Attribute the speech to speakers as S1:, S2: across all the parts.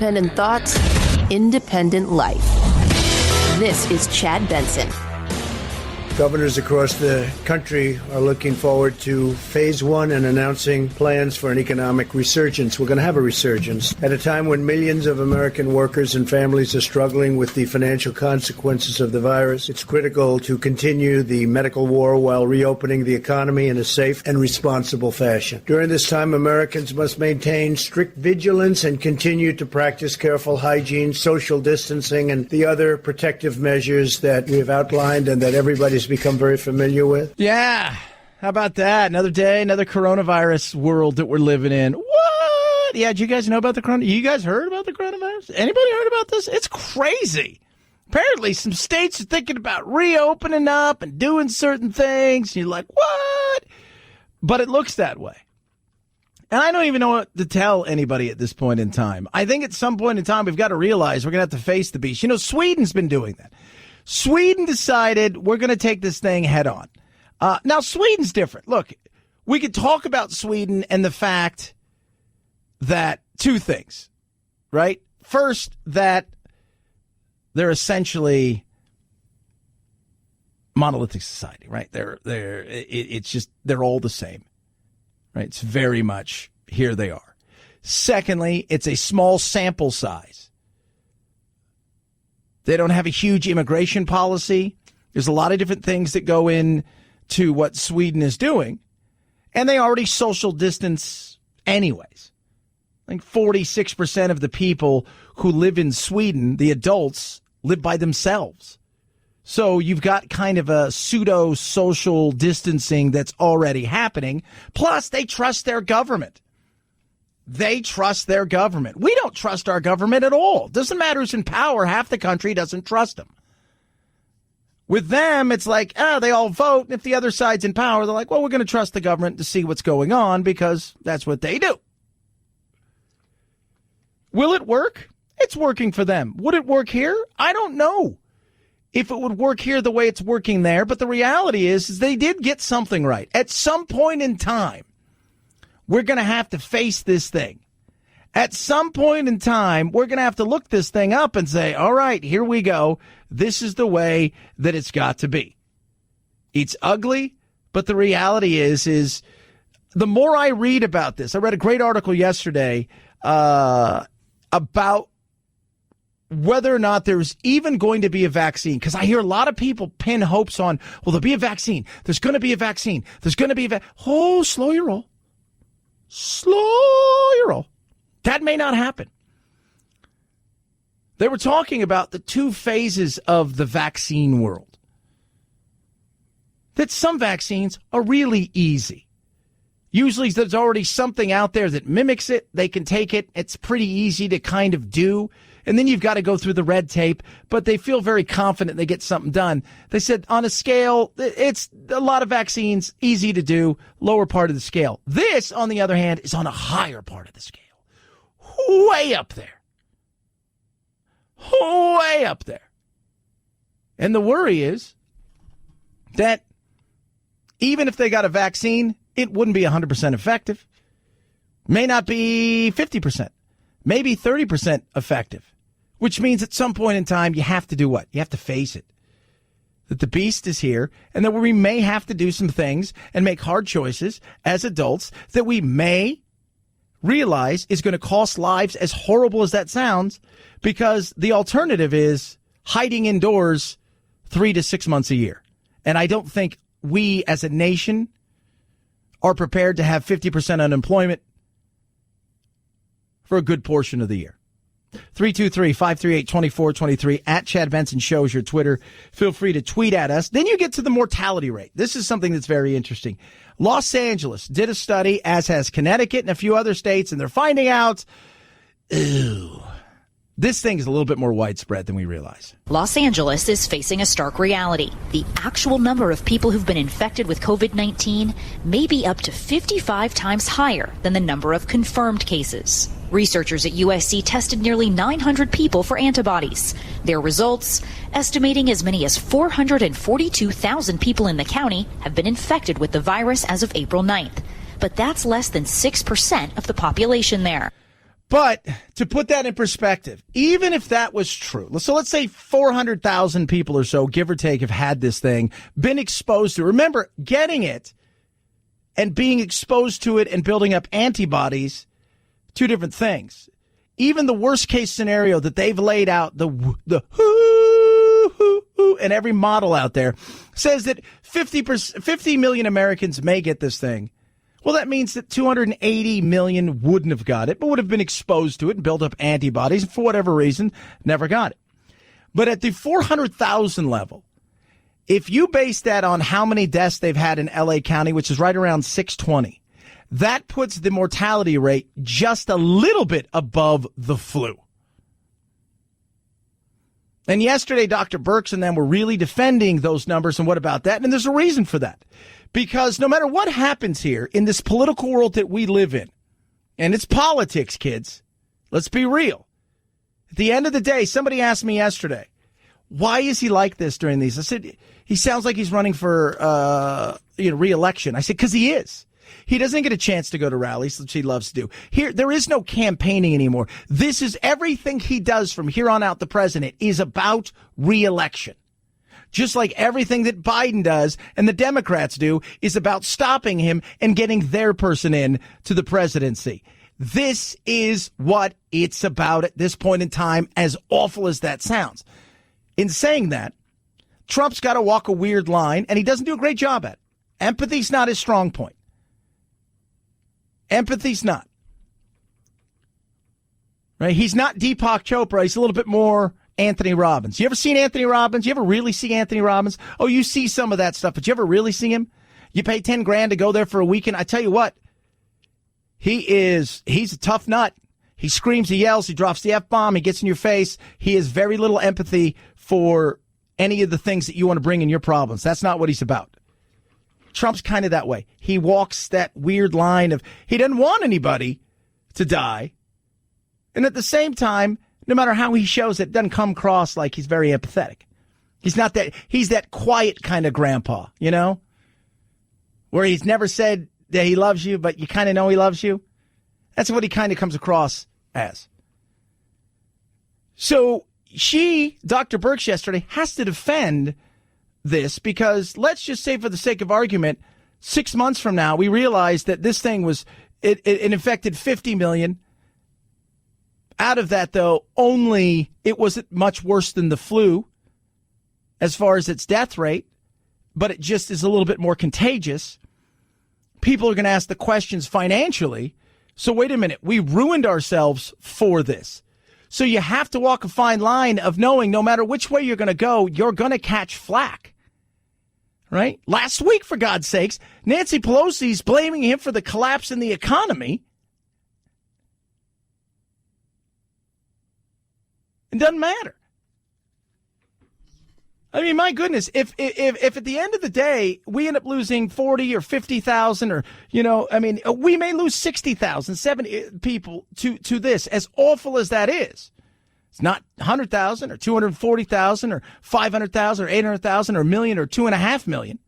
S1: independent thoughts, independent life. This is Chad Benson.
S2: Governors across the country are looking forward to phase one and announcing plans for an economic resurgence. We're going to have a resurgence at a time when millions of American workers and families are struggling with the financial consequences of the virus. It's critical to continue the medical war while reopening the economy in a safe and responsible fashion. During this time, Americans must maintain strict vigilance and continue to practice careful hygiene, social distancing, and the other protective measures that we have outlined and that everybody's become very familiar with.
S3: Yeah. How about that? Another day, another coronavirus world that we're living in. What? Yeah, did you guys know about the coronavirus? You guys heard about the coronavirus? Anybody heard about this? It's crazy. Apparently, some states are thinking about reopening up and doing certain things. And you're like, what? But it looks that way. And I don't even know what to tell anybody at this point in time. I think at some point in time, we've got to realize we're going to have to face the beast. You know, Sweden's been doing that. Sweden decided we're going to take this thing head on. Now, Sweden's different. Look, we could talk about Sweden and the fact that two things, right? First, that they're essentially monolithic society, right? They're all the same, right? It's very much here they are. Secondly, it's a small sample size. They don't have a huge immigration policy. There's a lot of different things that go into what Sweden is doing. And they already social distance anyways. I think 46% of the people who live in Sweden, the adults, live by themselves. So you've got kind of a pseudo social distancing that's already happening. Plus, they trust their government. They trust their government. We don't trust our government at all. Doesn't matter who's in power. Half the country doesn't trust them. With them, it's like, they all vote. And if the other side's in power, they're like, well, we're going to trust the government to see what's going on because that's what they do. Will it work? It's working for them. Would it work here? I don't know if it would work here the way it's working there. But the reality is they did get something right. At some point in time, we're going to have to face this thing. At some point in time, we're going to have to look this thing up and say, all right, here we go. This is the way that it's got to be. It's ugly, but the reality is the more I read about this, I read a great article yesterday about whether or not there's even going to be a vaccine. Because I hear a lot of people pin hopes on, well, there'll be a vaccine. There's going to be a vaccine. There's going to be a vaccine. Oh, slow your roll. Slow your roll. That may not happen. They were talking about the two phases of the vaccine world. That some vaccines are really easy. Usually there's already something out there that mimics it. They can take it. It's pretty easy to kind of do. And then you've got to go through the red tape, but they feel very confident they get something done. They said on a scale, it's a lot of vaccines, easy to do, lower part of the scale. This, on the other hand, is on a higher part of the scale. Way up there. Way up there. And the worry is that even if they got a vaccine, it wouldn't be 100% effective. May not be 50%. Maybe 30% effective. Which means at some point in time, you have to do what? You have to face it. That the beast is here and that we may have to do some things and make hard choices as adults that we may realize is going to cost lives, as horrible as that sounds, because the alternative is hiding indoors 3 to 6 months a year. And I don't think we as a nation are prepared to have 50% unemployment for a good portion of the year. 323-538-2423 at Chad Benson Show is your Twitter. Feel free to tweet at us. Then you get to the mortality rate. This is something that's very interesting. Los Angeles did a study, as has Connecticut and a few other states, and they're finding out, this thing is a little bit more widespread than we realize.
S4: Los Angeles is facing a stark reality. The actual number of people who've been infected with COVID-19 may be up to 55 times higher than the number of confirmed cases. Researchers at USC tested nearly 900 people for antibodies. Their results, estimating as many as 442,000 people in the county have been infected with the virus as of April 9th. But that's less than 6% of the population there.
S3: But to put that in perspective, even if that was true, so let's say 400,000 people or so, give or take, have had this thing, been exposed to it. Remember, getting it and being exposed to it and building up antibodies, two different things. Even the worst case scenario that they've laid out, the and every model out there says that 50 million Americans may get this thing. Well, that means that 280 million wouldn't have got it, but would have been exposed to it and built up antibodies, and for whatever reason, never got it. But at the 400,000 level, if you base that on how many deaths they've had in L.A. County, which is right around 620, that puts the mortality rate just a little bit above the flu. And yesterday, Dr. Birx and them were really defending those numbers, and what about that? And there's a reason for that. Because no matter what happens here in this political world that we live in, and it's politics, kids, let's be real. At the end of the day, somebody asked me yesterday, why is he like this during these? I said, he sounds like he's running for re-election. I said, because he is. He doesn't get a chance to go to rallies, which he loves to do. Here, there is no campaigning anymore. This is everything he does from here on out. The president is about re-election. Just like everything that Biden does and the Democrats do is about stopping him and getting their person in to the presidency. This is what it's about at this point in time, as awful as that sounds. In saying that, Trump's got to walk a weird line, and he doesn't do a great job at it. Empathy's not his strong point. Empathy's not. Right? He's not Deepak Chopra. He's a little bit more Anthony Robbins. You ever seen Anthony Robbins? You ever really see Anthony Robbins? Oh, you see some of that stuff, but you ever really see him? You pay $10,000 to go there for a weekend. I tell you what, he's a tough nut. He screams, he yells, he drops the F-bomb, he gets in your face. He has very little empathy for any of the things that you want to bring in your problems. That's not what he's about. Trump's kind of that way. He walks that weird line of he doesn't want anybody to die. And at the same time, no matter how he shows it, doesn't come across like he's very empathetic. He's not that. He's that quiet kind of grandpa, you know, where he's never said that he loves you, but you kind of know he loves you. That's what he kind of comes across as. So Dr. Birx yesterday, has to defend this because let's just say for the sake of argument, 6 months from now, we realize that this thing it infected 50 million. Out of that, though, it wasn't much worse than the flu as far as its death rate, but it just is a little bit more contagious. People are going to ask the questions financially. So wait a minute, we ruined ourselves for this. So you have to walk a fine line of knowing no matter which way you're going to go, you're going to catch flack. Right? Last week, for God's sakes, Nancy Pelosi's blaming him for the collapse in the economy. It doesn't matter. I mean, my goodness, if at the end of the day we end up losing 40 or 50,000 or, we may lose 60,000, 70 people to this, as awful as that is. It's not 100,000 or 240,000 or 500,000 or 800,000 or a million or 2.5 million.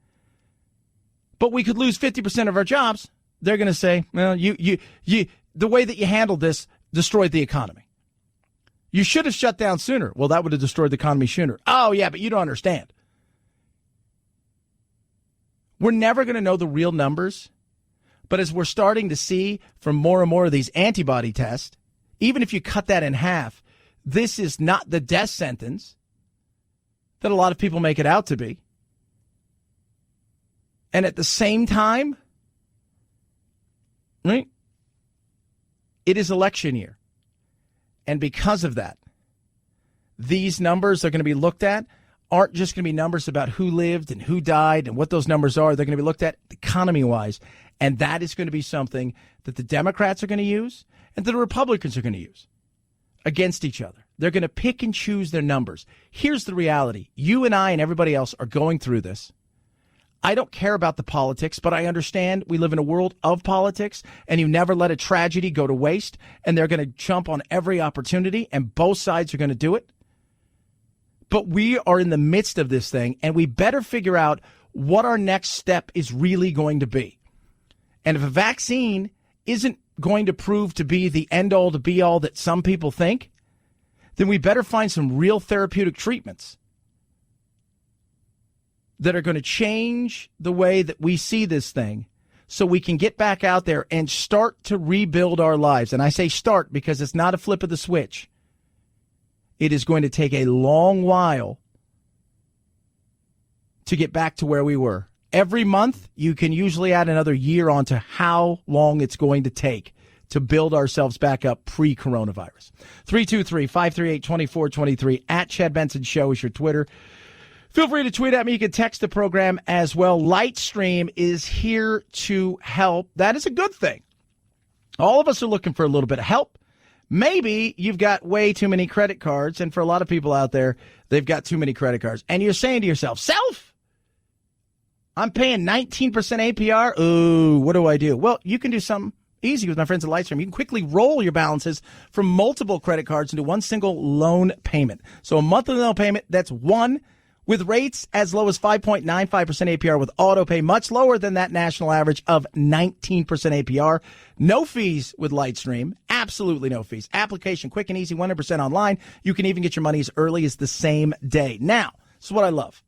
S3: But we could lose 50% of our jobs. They're going to say, well, you, the way that you handled this destroyed the economy. You should have shut down sooner. Well, that would have destroyed the economy sooner. Oh, yeah, but you don't understand. We're never going to know the real numbers. But as we're starting to see from more and more of these antibody tests, even if you cut that in half, this is not the death sentence that a lot of people make it out to be. And at the same time, right, it is election year. And because of that, these numbers are going to be looked at aren't just going to be numbers about who lived and who died and what those numbers are. They're going to be looked at economy-wise. And that is going to be something that the Democrats are going to use and that the Republicans are going to use against each other. They're going to pick and choose their numbers. Here's the reality. You and I and everybody else are going through this. I don't care about the politics, but I understand we live in a world of politics, and you never let a tragedy go to waste, and they're going to jump on every opportunity, and both sides are going to do it. But we are in the midst of this thing, and we better figure out what our next step is really going to be. And if a vaccine isn't going to prove to be the end-all to be-all that some people think, then we better find some real therapeutic treatments that are going to change the way that we see this thing so we can get back out there and start to rebuild our lives. And I say start because it's not a flip of the switch. It is going to take a long while to get back to where we were. Every month, you can usually add another year onto how long it's going to take to build ourselves back up pre-coronavirus. 323-538-2423 at Chad Benson Show is your Twitter. Feel free to tweet at me. You can text the program as well. Lightstream is here to help. That is a good thing. All of us are looking for a little bit of help. Maybe you've got way too many credit cards, and for a lot of people out there, they've got too many credit cards. And you're saying to yourself, I'm paying 19% APR. Ooh, what do I do? Well, you can do something easy with my friends at Lightstream. You can quickly roll your balances from multiple credit cards into one single loan payment. So a monthly loan payment, that's one, with rates as low as 5.95% APR with auto pay, much lower than that national average of 19% APR. No fees with Lightstream. Absolutely no fees. Application quick and easy, 100% online. You can even get your money as early as the same day. Now, this is what I love.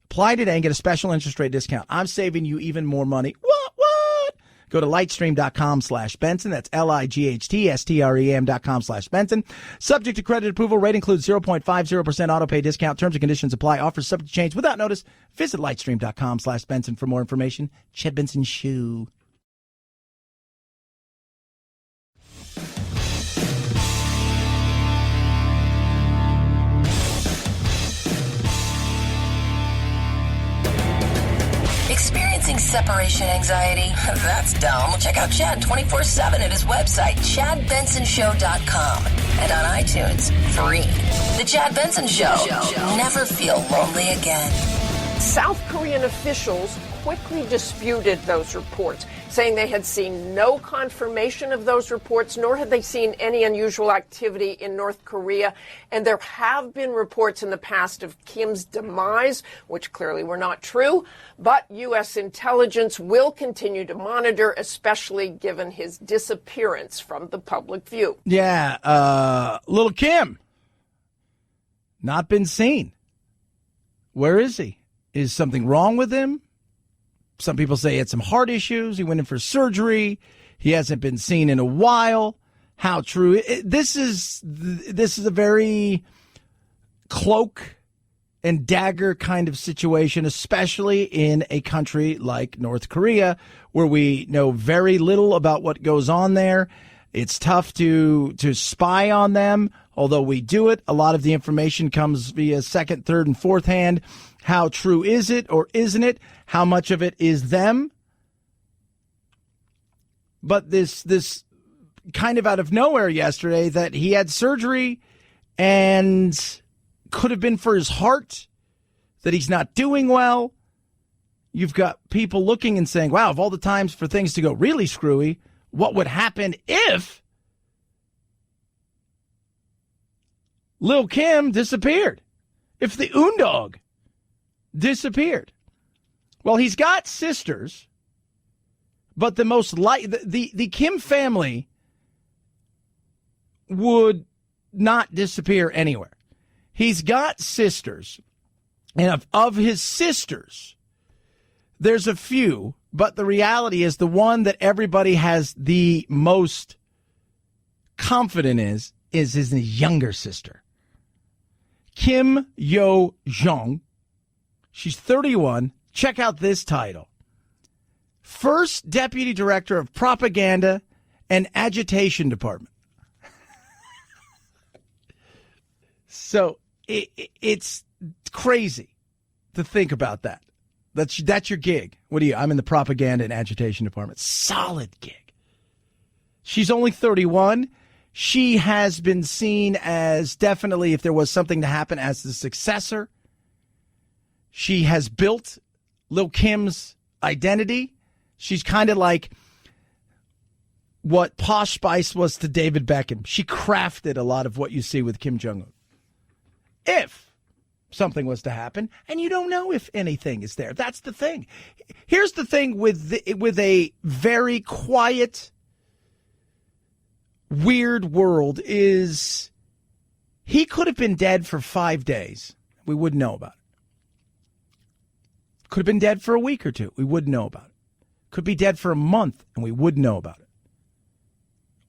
S3: Apply today and get a special interest rate discount. I'm saving you even more money. What? Go to lightstream.com/Benson. That's lightstream.com/Benson. Subject to credit approval. Rate includes 0.50% auto pay discount. Terms and conditions apply. Offers subject to change without notice. Visit lightstream.com/Benson for more information. Chad Benson Show.
S1: Experiencing separation anxiety? That's dumb. Check out Chad 24/7 at his website, ChadBensonShow.com, and on iTunes, free. The Chad Benson Show. Never feel lonely again.
S5: South Korean officials quickly disputed those reports, saying they had seen no confirmation of those reports, nor had they seen any unusual activity in North Korea. And there have been reports in the past of Kim's demise, which clearly were not true. But U.S. intelligence will continue to monitor, especially given his disappearance from the public view.
S3: Yeah, little Kim, not been seen. Where is he? Is something wrong with him? Some people say he had some heart issues. He went in for surgery. He hasn't been seen in a while. How true? This is a very cloak and dagger kind of situation, especially in a country like North Korea, where we know very little about what goes on there. It's tough to spy on them, although we do it. A lot of the information comes via second, third, and fourth hand. How true is it or isn't it? How much of it is them? But this kind of out of nowhere yesterday that he had surgery and could have been for his heart, that he's not doing well. You've got people looking and saying, wow, of all the times for things to go really screwy, what would happen if Lil Kim disappeared? If the Undog disappeared? Well, he's got sisters, but the Kim family would not disappear anywhere. He's got sisters, and of his sisters, there's a few, but the reality is the one that everybody has the most confident is his younger sister, Kim Yo-jong. She's 31. Check out this title. First Deputy Director of Propaganda and Agitation Department. So it's crazy to think about that. That's your gig. What are you? I'm in the Propaganda and Agitation Department. Solid gig. She's only 31. She has been seen as definitely, if there was something to happen, as the successor. She has built Lil Kim's identity. She's kind of like what Posh Spice was to David Beckham. She crafted a lot of what you see with Kim Jung-Un. If something was to happen, and you don't know if anything is there. That's the thing. Here's the thing with a very quiet weird world is he could have been dead for 5 days. We wouldn't know about it. Could have been dead for a week or two. We wouldn't know about it. Could be dead for a month, and we wouldn't know about it.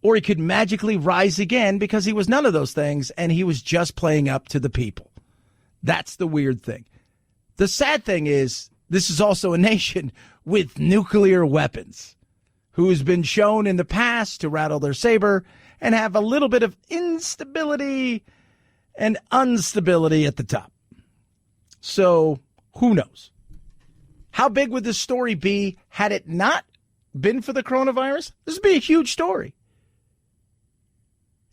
S3: Or he could magically rise again because he was none of those things, and he was just playing up to the people. That's the weird thing. The sad thing is, this is also a nation with nuclear weapons, who's been shown in the past to rattle their saber and have a little bit of instability and instability at the top. So, who knows? How big would this story be had it not been for the coronavirus? This would be a huge story.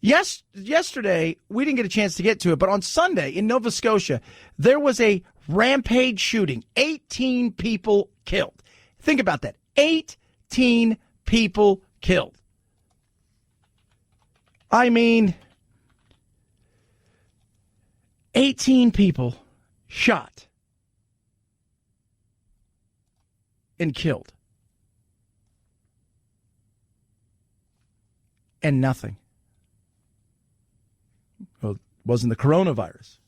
S3: Yes, yesterday, we didn't get a chance to get to it, but on Sunday in Nova Scotia, there was a rampage shooting. 18 people killed. Think about that. 18 people killed. I mean, 18 people shot and killed. And nothing. Well, it wasn't the coronavirus.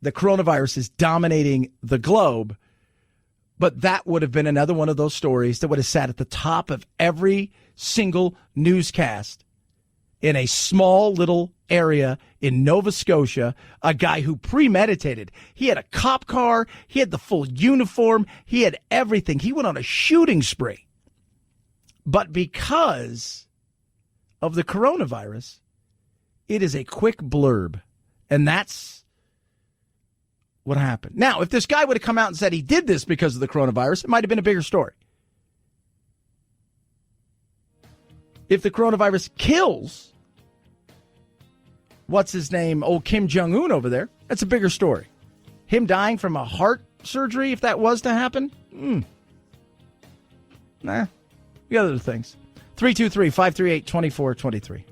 S3: The coronavirus is dominating the globe, but that would have been another one of those stories that would have sat at the top of every single newscast in a small little area in Nova Scotia, a guy who premeditated. He had a cop car. He had the full uniform. He had everything. He went on a shooting spree. But because of the coronavirus, it is a quick blurb. And that's what happened. Now, if this guy would have come out and said he did this because of the coronavirus, it might have been a bigger story. If the coronavirus kills, what's his name, old Kim Jung-Un over there, that's a bigger story. Him dying from a heart surgery, if that was to happen, nah, we got other things. 323-538-2423.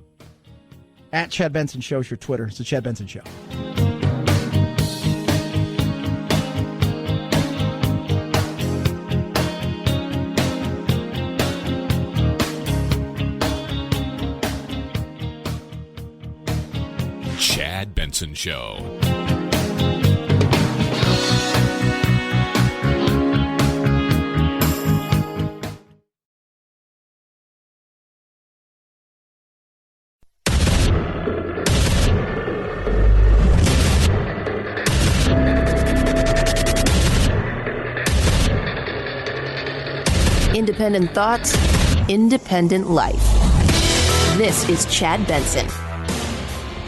S3: At Chad Benson Show is your Twitter. It's the Chad Benson Show.
S6: Chad Benson Show.
S7: Independent thoughts, independent life. This is Chad Benson.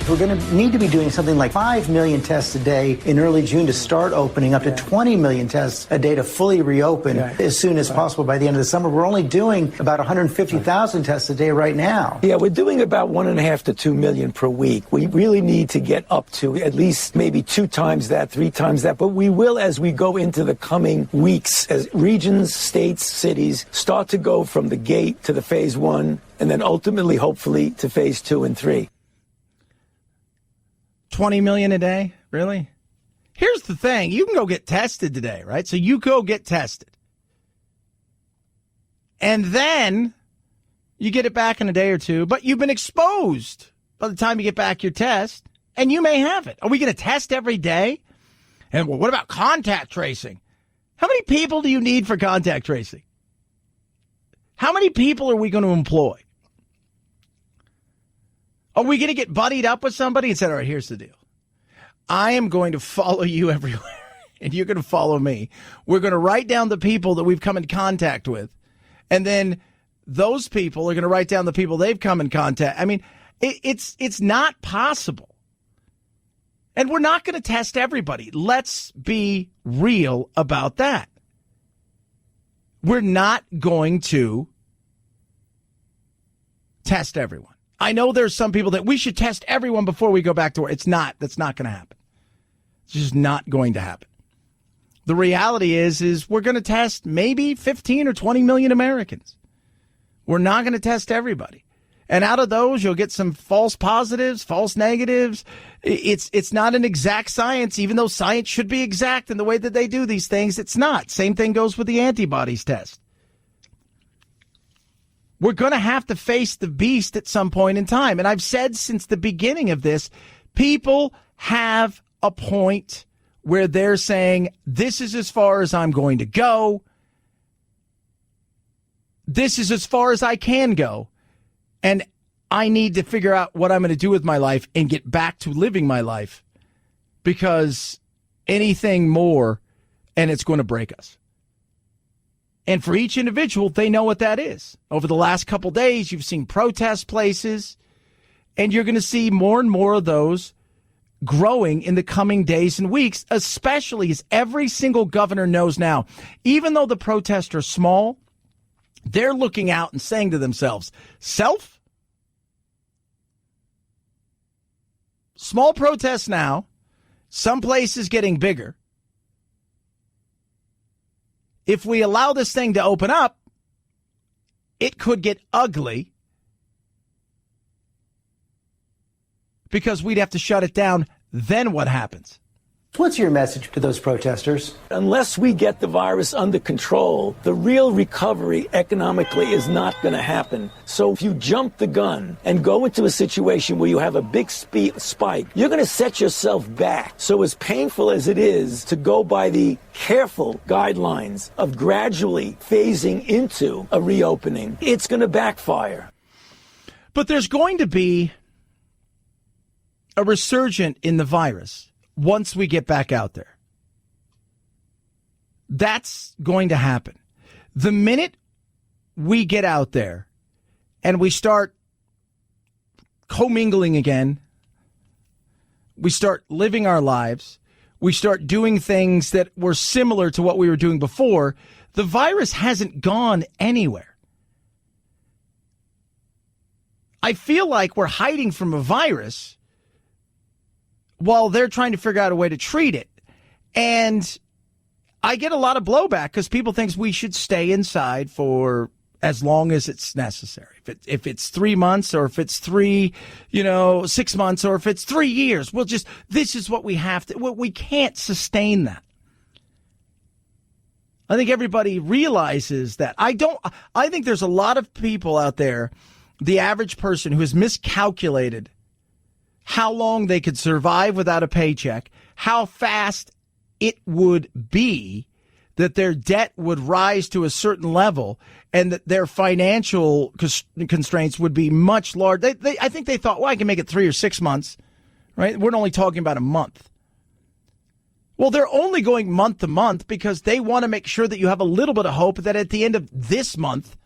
S8: We're going to need to be doing something like 5 million tests a day in early June to start opening, up to 20 million tests a day to fully reopen as soon as possible by the end of the summer. We're only doing about 150,000 tests a day right now.
S9: Yeah, we're doing about 1.5 to 2 million per week. We really need to get up to at least maybe 2 times that, 3 times that. But we will as we go into the coming weeks, as regions, states, cities start to go from the gate to the phase 1 and then ultimately, hopefully, to phase 2 and 3.
S3: 20 million a day? Really? Here's the thing. You can go get tested today, right? So you go get tested. And then you get it back in a day or two, but you've been exposed by the time you get back your test, and you may have it. Are we going to test every day? And well, what about contact tracing? How many people do you need for contact tracing? How many people are we going to employ? Are we going to get buddied up with somebody and say, all right, here's the deal. I am going to follow you everywhere, and you're going to follow me. We're going to write down the people that we've come in contact with, and then those people are going to write down the people they've come in contact. I mean, it's not possible. And we're not going to test everybody. Let's be real about that. We're not going to test everyone. I know there's some people that we should test everyone before we go back to work. It's not. That's not going to happen. It's just not going to happen. The reality is we're going to test maybe 15 or 20 million Americans. We're not going to test everybody. And out of those, you'll get some false positives, false negatives. It's not an exact science, even though science should be exact in the way that they do these things. It's not. Same thing goes with the antibodies test. We're going to have to face the beast at some point in time. And I've said since the beginning of this, people have a point where they're saying, this is as far as I'm going to go. This is as far as I can go. And I need to figure out what I'm going to do with my life and get back to living my life, because anything more and it's going to break us. And for each individual, they know what that is. Over the last couple days, you've seen protest places, and you're going to see more and more of those growing in the coming days and weeks, especially as every single governor knows now, even though the protests are small, they're looking out and saying to themselves, small protests now, some places getting bigger. If we allow this thing to open up, it could get ugly, because we'd have to shut it down. Then what happens?
S8: What's your message to those protesters?
S9: Unless we get the virus under control, the real recovery economically is not going to happen. So if you jump the gun and go into a situation where you have a big spike, you're going to set yourself back. So as painful as it is to go by the careful guidelines of gradually phasing into a reopening, it's going to backfire.
S3: But there's going to be a resurgence in the virus once we get back out there. That's going to happen. The minute we get out there and we start commingling again, we start living our lives, we start doing things that were similar to what we were doing before, the virus hasn't gone anywhere. I feel like we're hiding from a virus while they're trying to figure out a way to treat it. And I get a lot of blowback because people think we should stay inside for as long as it's necessary. If it's 3 months, or if it's 6 months, or if it's 3 years, this is what we have to, we can't sustain that. I think everybody realizes that. I think there's a lot of people out there, the average person, who has miscalculated how long they could survive without a paycheck, how fast it would be that their debt would rise to a certain level, and that their financial constraints would be much larger. I think they thought, well, I can make it 3 or 6 months, right? We're only talking about a month. Well, they're only going month to month because they want to make sure that you have a little bit of hope that at the end of this month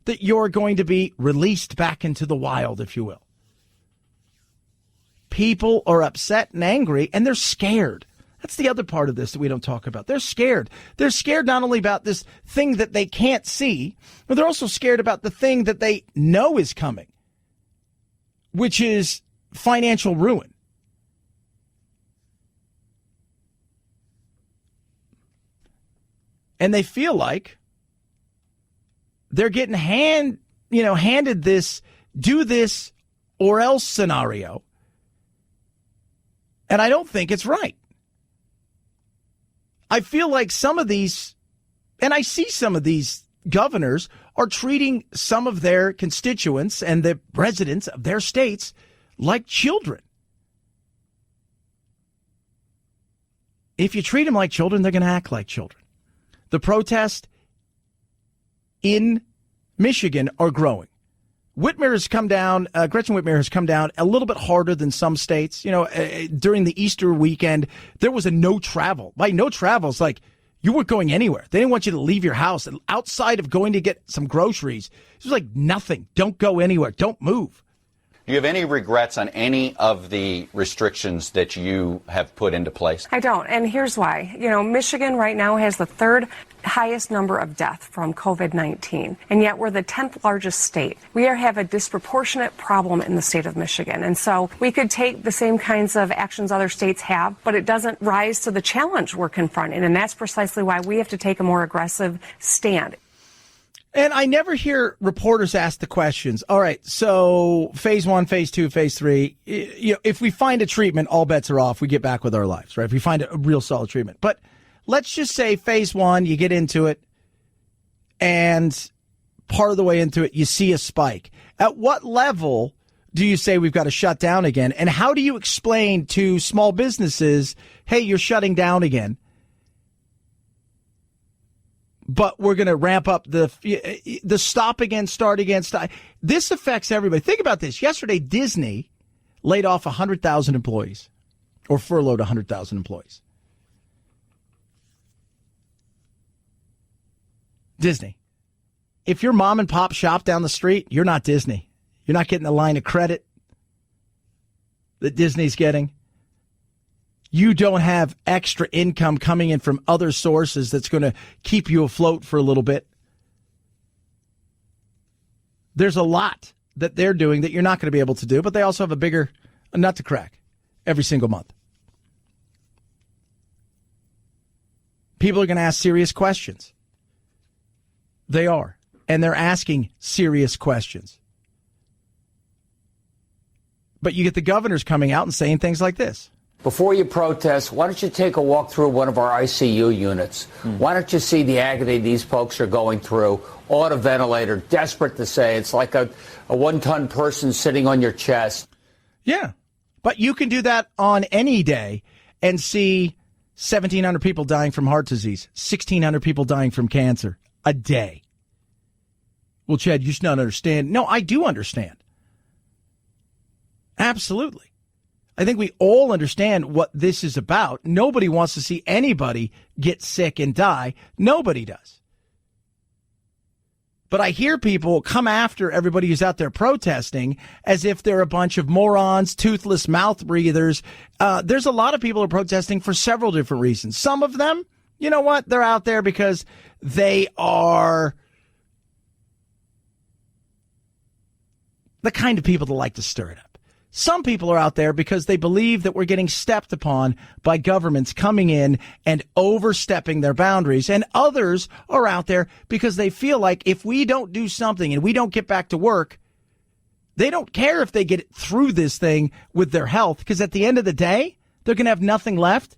S3: that you're going to be released back into the wild, if you will. People are upset and angry, and they're scared. That's the other part of this that we don't talk about. They're scared. They're scared not only about this thing that they can't see, but they're also scared about the thing that they know is coming, which is financial ruin. And they feel like they're getting handed this do this or else scenario. And I don't think it's right. I feel like some of these, and I see some of these governors are treating some of their constituents and the residents of their states like children. If you treat them like children, they're going to act like children. The protests in Michigan are growing. Gretchen Whitmer has come down a little bit harder than some states. During the Easter weekend, there was a no travel. By no travel, it's like you weren't going anywhere. They didn't want you to leave your house. Outside of going to get some groceries, it was like nothing. Don't go anywhere. Don't move.
S10: Do you have any regrets on any of the restrictions that you have put into place?
S11: I don't, and here's why. Michigan right now has the third highest number of deaths from COVID-19, and yet we're the 10th largest state. We have a disproportionate problem in the state of Michigan, and so we could take the same kinds of actions other states have, but it doesn't rise to the challenge we're confronting, and that's precisely why we have to take a more aggressive stand.
S3: And I never hear reporters ask the questions. All right, so phase 1, phase 2, phase 3, if we find a treatment, all bets are off. We get back with our lives, right? If we find a real solid treatment. But let's just say phase 1, you get into it, and part of the way into it, you see a spike. At what level do you say we've got to shut down again? And how do you explain to small businesses, hey, you're shutting down again, but we're going to ramp up the stop again, start again. This affects everybody. Think about this. Yesterday, Disney laid off 100,000 employees or furloughed 100,000 employees. Disney. If your mom and pop shop down the street, you're not Disney. You're not getting the line of credit that Disney's getting. You don't have extra income coming in from other sources that's going to keep you afloat for a little bit. There's a lot that they're doing that you're not going to be able to do, but they also have a bigger nut to crack every single month. People are going to ask serious questions. They are. And they're asking serious questions. But you get the governors coming out and saying things like this.
S12: Before you protest, why don't you take a walk through one of our ICU units? Why don't you see the agony these folks are going through? On a ventilator, desperate to say. It's like a one-ton person sitting on your chest.
S3: Yeah. But you can do that on any day and see 1,700 people dying from heart disease, 1,600 people dying from cancer a day. Well, Chad, you should not understand. No, I do understand. Absolutely. I think we all understand what this is about. Nobody wants to see anybody get sick and die. Nobody does. But I hear people come after everybody who's out there protesting as if they're a bunch of morons, toothless mouth breathers. There's a lot of people who are protesting for several different reasons. Some of them, you know what? They're out there because they are the kind of people that like to stir it up. Some people are out there because they believe that we're getting stepped upon by governments coming in and overstepping their boundaries. And others are out there because they feel like if we don't do something and we don't get back to work, they don't care if they get through this thing with their health, because at the end of the day, they're going to have nothing left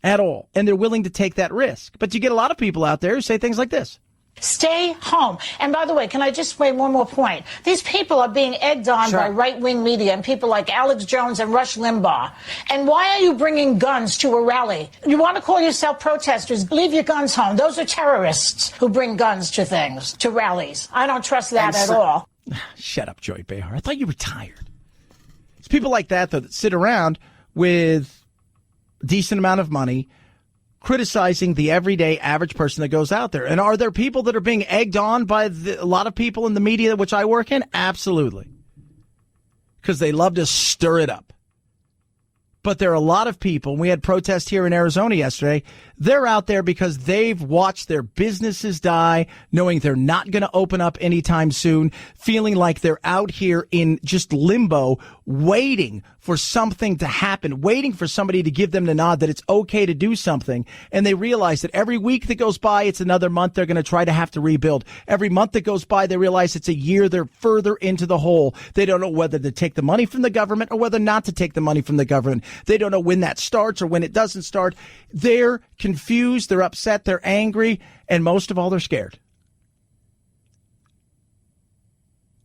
S3: at all. And they're willing to take that risk. But you get a lot of people out there who say things like this.
S13: Stay home. And by the way, can I just make one more point? These people are being egged on by right-wing media and people like Alex Jones and Rush Limbaugh. And why are you bringing guns to a rally? You want to call yourself protesters? Leave your guns home. Those are terrorists who bring guns to things, to rallies. I don't trust that at all.
S3: Shut up, Joy Behar. I thought you retired. It's people like that, though, that sit around with a decent amount of money criticizing the everyday average person that goes out there. And are there people that are being egged on by a lot of people in the media which I work in? Absolutely. Because they love to stir it up. But there are a lot of people, and we had protests here in Arizona yesterday, they're out there because they've watched their businesses die, knowing they're not going to open up anytime soon, feeling like they're out here in just limbo, waiting for something to happen, waiting for somebody to give them the nod that it's okay to do something. And they realize that every week that goes by, it's another month they're going to try to have to rebuild. Every month that goes by, they realize it's a year they're further into the hole. They don't know whether to take the money from the government or whether not to take the money from the government. They don't know when that starts or when it doesn't start. They're confused, they're upset, they're angry, and most of all, they're scared.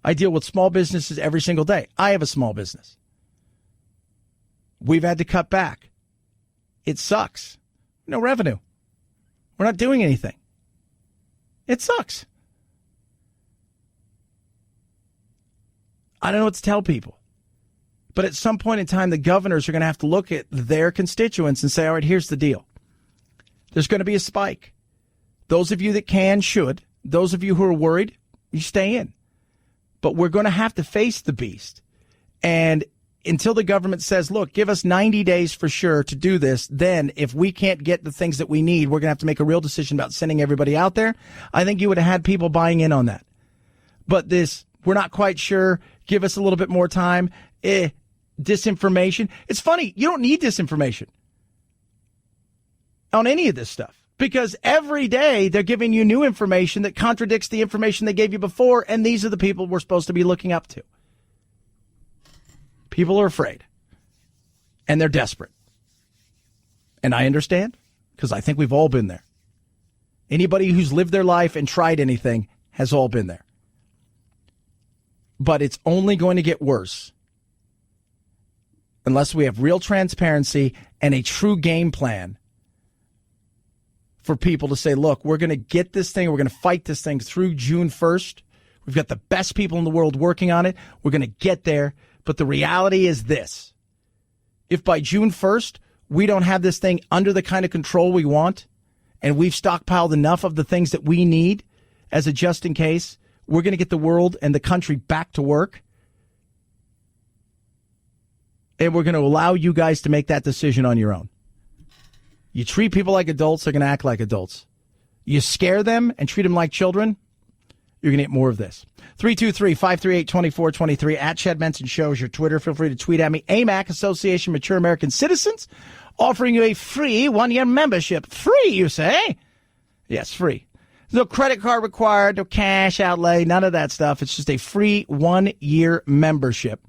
S3: I deal with small businesses every single day. I have a small business. We've had to cut back. It sucks. No revenue. We're not doing anything. It sucks. I don't know what to tell people. But at some point in time, the governors are going to have to look at their constituents and say, all right, here's the deal. There's going to be a spike. Those of you that can, should. Those of you who are worried, you stay in. But we're going to have to face the beast. And until the government says, look, give us 90 days for sure to do this, then if we can't get the things that we need, we're going to have to make a real decision about sending everybody out there. I think you would have had people buying in on that. But this, we're not quite sure, give us a little bit more time, disinformation. It's funny, you don't need disinformation on any of this stuff. Because every day they're giving you new information that contradicts the information they gave you before, and these are the people we're supposed to be looking up to. People are afraid, and they're desperate. And I understand, because I think we've all been there. Anybody who's lived their life and tried anything has all been there. But it's only going to get worse unless we have real transparency and a true game plan for people to say, look, we're going to get this thing, we're going to fight this thing through June 1st. We've got the best people in the world working on it. We're going to get there. But the reality is this. If by June 1st, we don't have this thing under the kind of control we want, and we've stockpiled enough of the things that we need as a just in case, we're going to get the world and the country back to work. And we're going to allow you guys to make that decision on your own. You treat people like adults, they're going to act like adults. You scare them and treat them like children, you're going to get more of this. 323-538-2423 at Chad Benson Show is your Twitter. Feel free to tweet at me. AMAC, Association of Mature American Citizens, offering you a free 1-year membership. Free, you say? Yes, free. No credit card required, no cash outlay, none of that stuff. It's just a free 1-year membership.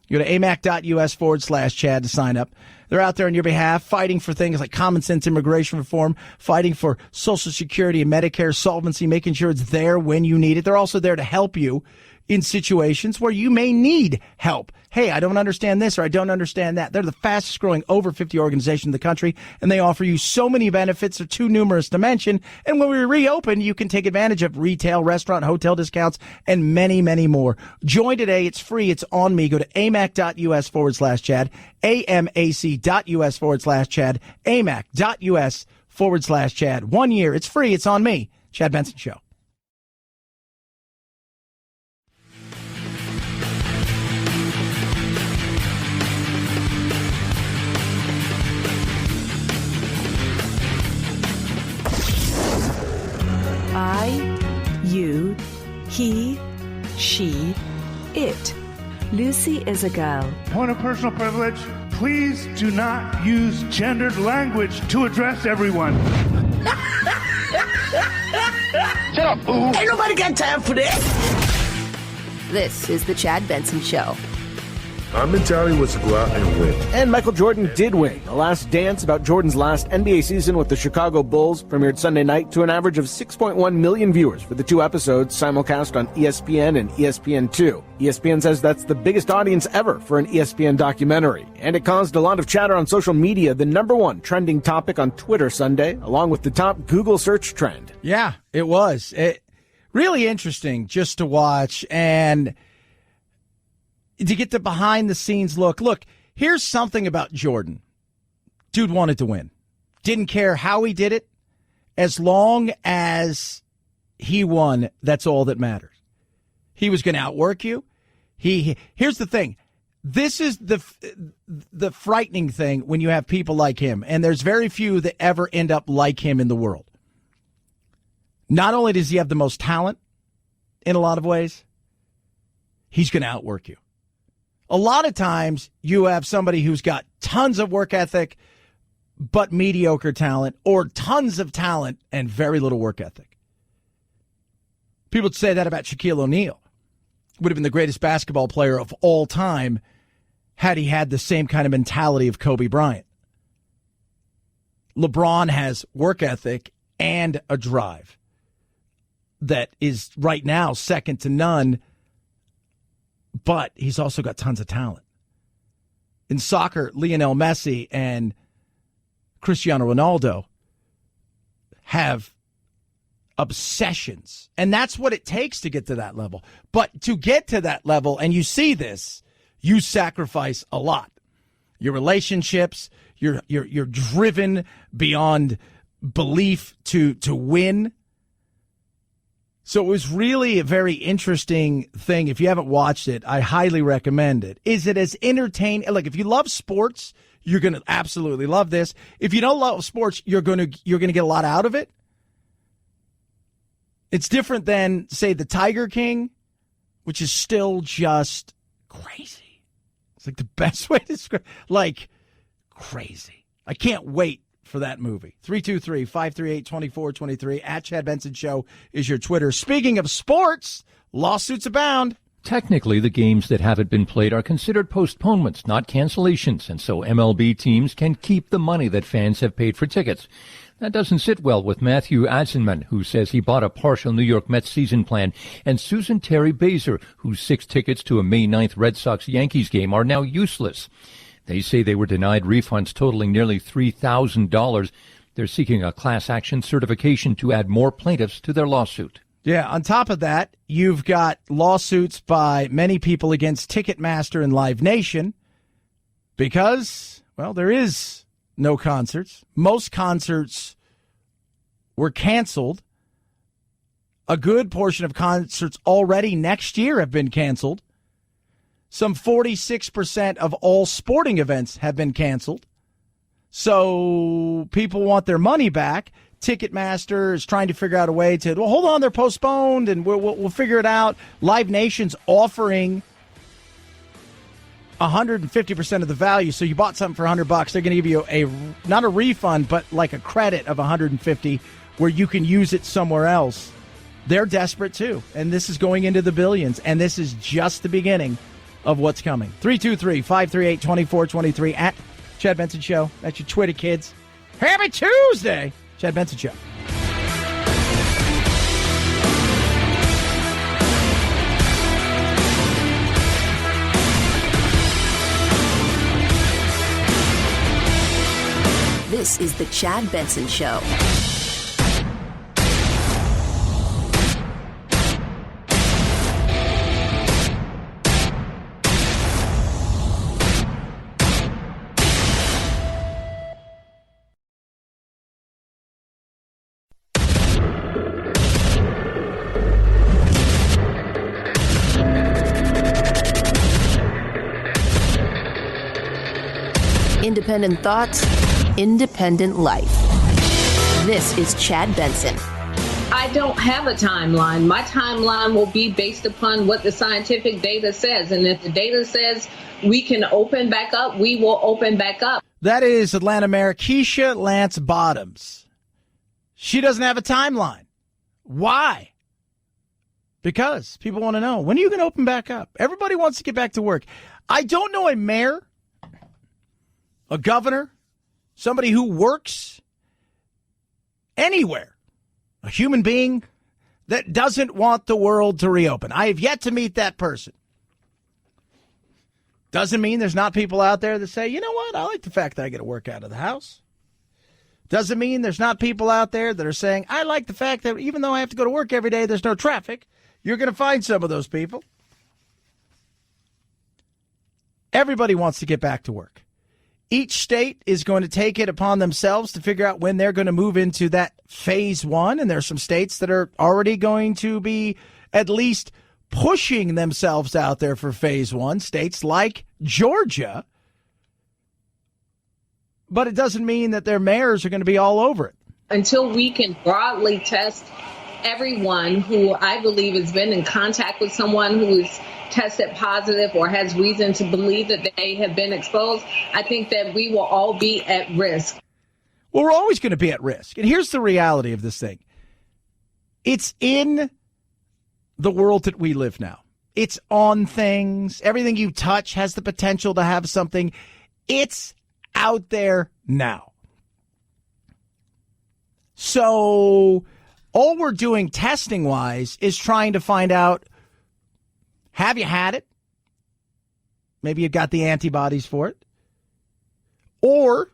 S3: You go to amac.us/Chad to sign up. They're out there on your behalf, fighting for things like common sense immigration reform, fighting for Social Security and Medicare solvency, making sure it's there when you need it. They're also there to help you in situations where you may need help. Hey, I don't understand this or I don't understand that. They're the fastest growing over 50 organization in the country, and they offer you so many benefits. They're too numerous to mention. And when we reopen, you can take advantage of retail, restaurant, hotel discounts, and many, many more. Join today. It's free. It's on me. Go to amac.us/Chad, amac.us/Chad, amac.us/Chad. 1 year. It's free. It's on me. Chad Benson Show.
S14: I, you, he, she, it. Lucy is a girl.
S15: Point of personal privilege, please do not use gendered language to address everyone.
S16: Shut up, boo. Ain't nobody got time for this.
S7: This is the Chad Benson Show.
S17: Our mentality was to go out and win.
S18: And Michael Jordan did win. The Last Dance, about Jordan's last NBA season with the Chicago Bulls, premiered Sunday night to an average of 6.1 million viewers for the 2 episodes simulcast on ESPN and ESPN2. ESPN says that's the biggest audience ever for an ESPN documentary. And it caused a lot of chatter on social media, the #1 trending topic on Twitter Sunday, along with the top Google search trend.
S3: Yeah, it was. Really interesting just to watch and to get the behind-the-scenes look. Look, here's something about Jordan. Dude wanted to win. Didn't care how he did it. As long as he won, that's all that matters. He was going to outwork you. Here's the thing. This is the frightening thing when you have people like him, and there's very few that ever end up like him in the world. Not only does he have the most talent in a lot of ways, he's going to outwork you. A lot of times you have somebody who's got tons of work ethic but mediocre talent, or tons of talent and very little work ethic. People say that about Shaquille O'Neal. Would have been the greatest basketball player of all time had he had the same kind of mentality of Kobe Bryant. LeBron has work ethic and a drive that is right now second to none, but he's also got tons of talent. In soccer, Lionel Messi and Cristiano Ronaldo have obsessions, and that's what it takes to get to that level. But to get to that level, and you see this, you sacrifice a lot. Your relationships, you're driven beyond belief to win. So it was really a very interesting thing. If you haven't watched it, I highly recommend it. Is it as entertaining? Like, if you love sports, you're going to absolutely love this. If you don't love sports, you're going to get a lot out of it. It's different than, say, the Tiger King, which is still just crazy. It's like the best way to describe, like, crazy. I can't wait for that movie. 323-538-2423 at Chad Benson Show is your Twitter. Speaking of sports, lawsuits abound.
S19: Technically, the games that haven't been played are considered postponements, not cancellations, and so MLB teams can keep the money that fans have paid for tickets. That doesn't sit well with Matthew Eisenman, who says he bought a partial New York Mets season plan, and Susan Terry Baser, whose 6 tickets to a May 9th Red Sox-Yankees game are now useless. They say they were denied refunds totaling nearly $3,000. They're seeking a class action certification to add more plaintiffs to their lawsuit.
S3: Yeah, on top of that, you've got lawsuits by many people against Ticketmaster and Live Nation because, well, there is no concerts. Most concerts were canceled. A good portion of concerts already next year have been canceled. Some 46% of all sporting events have been canceled. So people want their money back. Ticketmaster is trying to figure out a way to, well, hold on, they're postponed, and we'll figure it out. Live Nation's offering 150% of the value. So you bought something for $100, they're going to give you not a refund, but like a credit of $150 where you can use it somewhere else. They're desperate too, and this is going into the billions, and this is just the beginning of what's coming. 323-538-2423 at Chad Benson Show. That's your Twitter, kids. Happy Tuesday! Chad Benson Show.
S7: This is the Chad Benson Show. Independent thoughts, independent life. This is Chad Benson.
S20: I don't have a timeline. My timeline will be based upon what the scientific data says. And if the data says we can open back up, we will open back up.
S3: That is Atlanta Mayor Keisha Lance Bottoms. She doesn't have a timeline. Why? Because people want to know, when are you going to open back up? Everybody wants to get back to work. I don't know a mayor, a governor, somebody who works anywhere, a human being that doesn't want the world to reopen. I have yet to meet that person. Doesn't mean there's not people out there that say, you know what, I like the fact that I get to work out of the house. Doesn't mean there's not people out there that are saying, I like the fact that even though I have to go to work every day, there's no traffic. You're going to find some of those people. Everybody wants to get back to work. Each state is going to take it upon themselves to figure out when they're going to move into that phase one. And there are some states that are already going to be at least pushing themselves out there for phase one, states like Georgia. But it doesn't mean that their mayors are going to be all over it.
S20: Until we can broadly test everyone who I believe has been in contact with someone who's tested positive or has reason to believe that they have been exposed, I think that we will all be at risk.
S3: Well, we're always going to be at risk. And here's the reality of this thing. It's in the world that we live now. It's on things. Everything you touch has the potential to have something. It's out there now. So all we're doing testing-wise is trying to find out, have you had it? Maybe you've got the antibodies for it. Or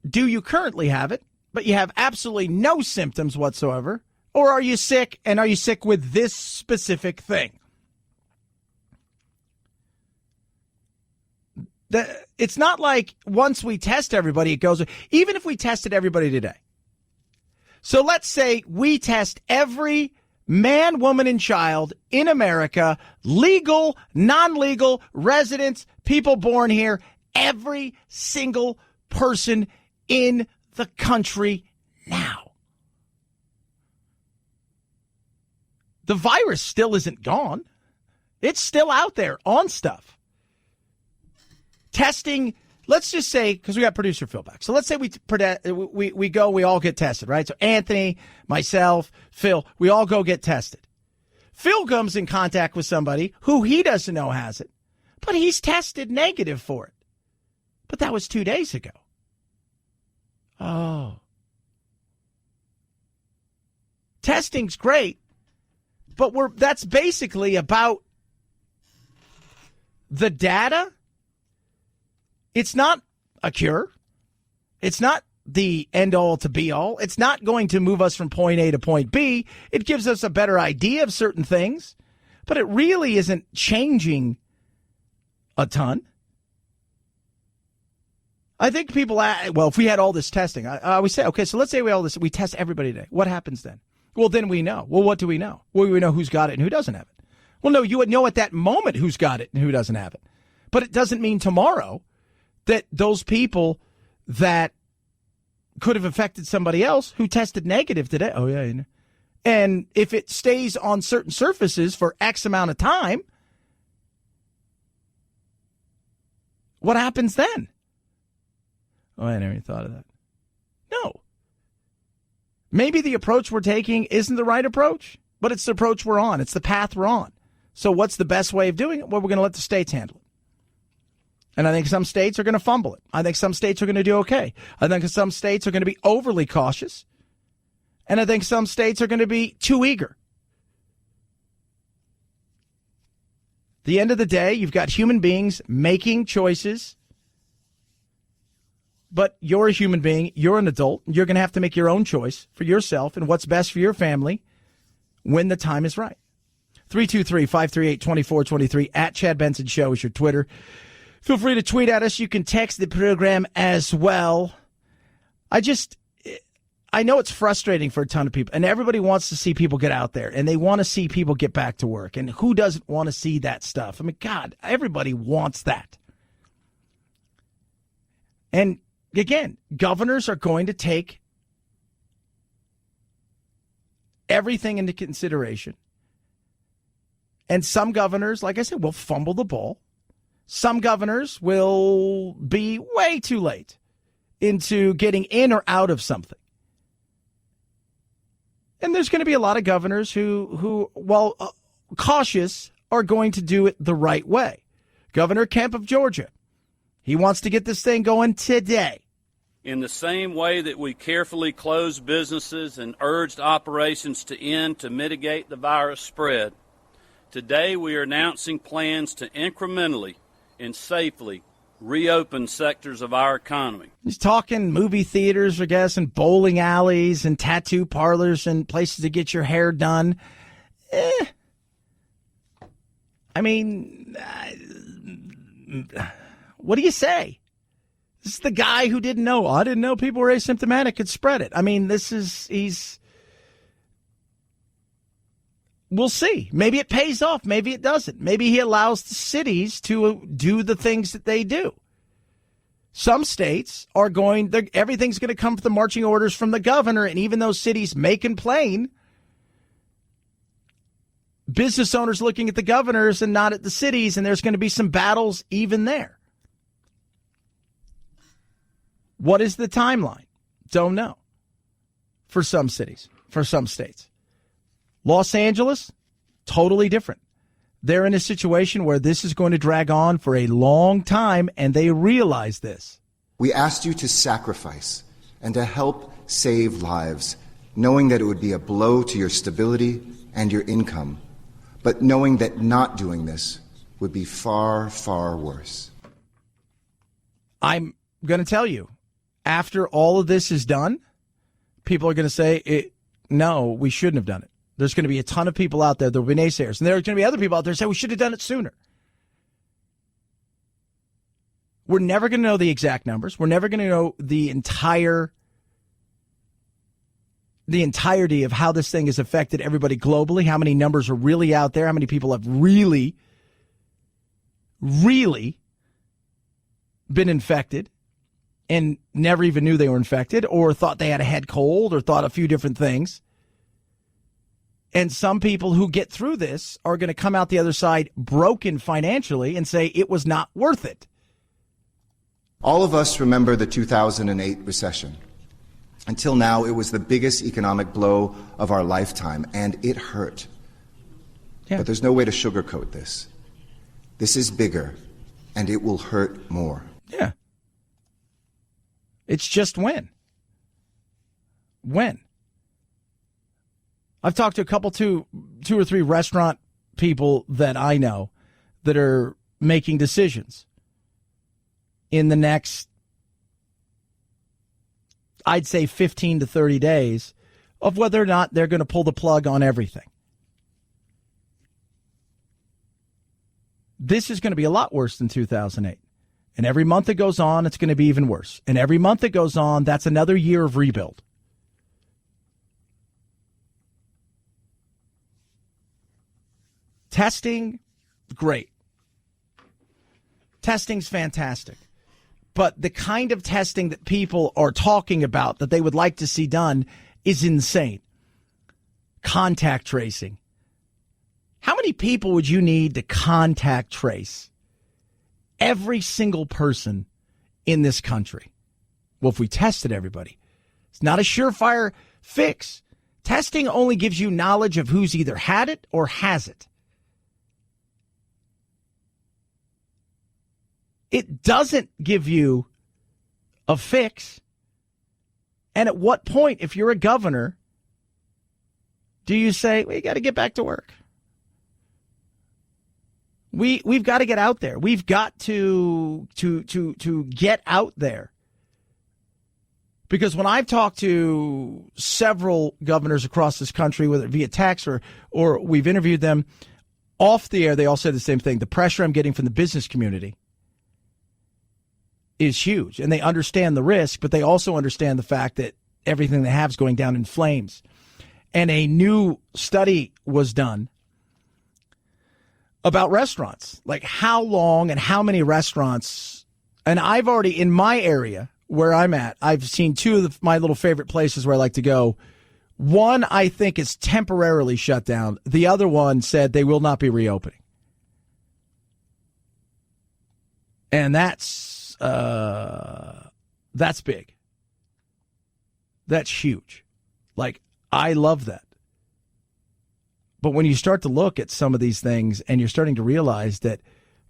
S3: do you currently have it, but you have absolutely no symptoms whatsoever? Or are you sick, and are you sick with this specific thing? It's not like once we test everybody, it goes, even if we tested everybody today. So let's say we test every man, woman, and child in America, legal, non-legal, residents, people born here, every single person in the country now. The virus still isn't gone. It's still out there on stuff. Testing, let's just say, because we got producer Phil back. So let's say we all get tested, right? So Anthony, myself, Phil, we all go get tested. Phil comes in contact with somebody who he doesn't know has it, but he's tested negative for it. But that was 2 days ago. Oh, Testing's great, but that's basically about the data. It's not a cure. It's not the end-all to be-all. It's not going to move us from point A to point B. It gives us a better idea of certain things, but it really isn't changing a ton. I think people, well, if we had all this testing, we say, okay, so let's say we test everybody today. What happens then? Well, then we know. Well, what do we know? Well, we know who's got it and who doesn't have it. Well, no, you would know at that moment who's got it and who doesn't have it. But it doesn't mean tomorrow that those people that could have affected somebody else who tested negative today. Oh, yeah. You know. And if it stays on certain surfaces for X amount of time, what happens then? Oh, I never even thought of that. No. Maybe the approach we're taking isn't the right approach, but it's the approach we're on. It's the path we're on. So what's the best way of doing it? Well, we're going to let the states handle it. And I think some states are going to fumble it. I think some states are going to do okay. I think some states are going to be overly cautious. And I think some states are going to be too eager. At the end of the day, you've got human beings making choices. But you're a human being. You're an adult. You're going to have to make your own choice for yourself and what's best for your family when the time is right. 323-538-2423 at Chad Benson Show is your Twitter. Feel free to tweet at us. You can text the program as well. I know it's frustrating for a ton of people, and everybody wants to see people get out there, and they want to see people get back to work. And who doesn't want to see that stuff? I mean, God, everybody wants that. And again, governors are going to take everything into consideration. And some governors, like I said, will fumble the ball. Some governors will be way too late into getting in or out of something. And there's going to be a lot of governors who while cautious, are going to do it the right way. Governor Kemp of Georgia, he wants to get this thing going today.
S21: In the same way that we carefully closed businesses and urged operations to end to mitigate the virus spread, today we are announcing plans to incrementally and safely reopen sectors of our economy.
S3: He's talking movie theaters, I guess, and bowling alleys and tattoo parlors and places to get your hair done. I mean, what do you say? This is the guy who didn't know. I didn't know people were asymptomatic could spread it. I mean, we'll see. Maybe it pays off. Maybe it doesn't. Maybe he allows the cities to do the things that they do. Some states are everything's going to come from the marching orders from the governor. And even though cities may complain, business owners looking at the governors and not at the cities. And there's going to be some battles even there. What is the timeline? Don't know. For some cities, for some states. Los Angeles, totally different. They're in a situation where this is going to drag on for a long time, and they realize this.
S22: We asked you to sacrifice and to help save lives, knowing that it would be a blow to your stability and your income, but knowing that not doing this would be far, far worse.
S3: I'm going to tell you, after all of this is done, people are going to say, no, we shouldn't have done it. There's going to be a ton of people out there that will be naysayers. And there are going to be other people out there who say we should have done it sooner. We're never going to know the exact numbers. We're never going to know the entirety of how this thing has affected everybody globally, how many numbers are really out there, how many people have really, really been infected and never even knew they were infected or thought they had a head cold or thought a few different things. And some people who get through this are going to come out the other side broken financially and say it was not worth it.
S22: All of us remember the 2008 recession. Until now, it was the biggest economic blow of our lifetime, and it hurt. Yeah. But there's no way to sugarcoat this. This is bigger, and it will hurt more.
S3: Yeah. It's just when. When? I've talked to a couple, two or three restaurant people that I know that are making decisions in the next, I'd say 15 to 30 days of whether or not they're going to pull the plug on everything. This is going to be a lot worse than 2008. And every month that goes on, it's going to be even worse. And every month that goes on, that's another year of rebuild. Testing, great. Testing's fantastic. But the kind of testing that people are talking about that they would like to see done is insane. Contact tracing. How many people would you need to contact trace every single person in this country? Well, if we tested everybody, it's not a surefire fix. Testing only gives you knowledge of who's either had it or has it. It doesn't give you a fix. And at what point, if you're a governor, do you say, we got to get back to work? We've got to get out there. We've got to get out there. Because when I've talked to several governors across this country, whether via text or we've interviewed them off the air, they all said the same thing. The pressure I'm getting from the business community is huge. And they understand the risk, but they also understand the fact that everything they have is going down in flames. And a new study was done about restaurants, like how long and how many restaurants. And I've already, in my area where I'm at, I've seen two of my little favorite places where I like to go. One, I think, is temporarily shut down. The other one said they will not be reopening. And that's big. That's huge. Like, I love that. But when you start to look at some of these things and you're starting to realize that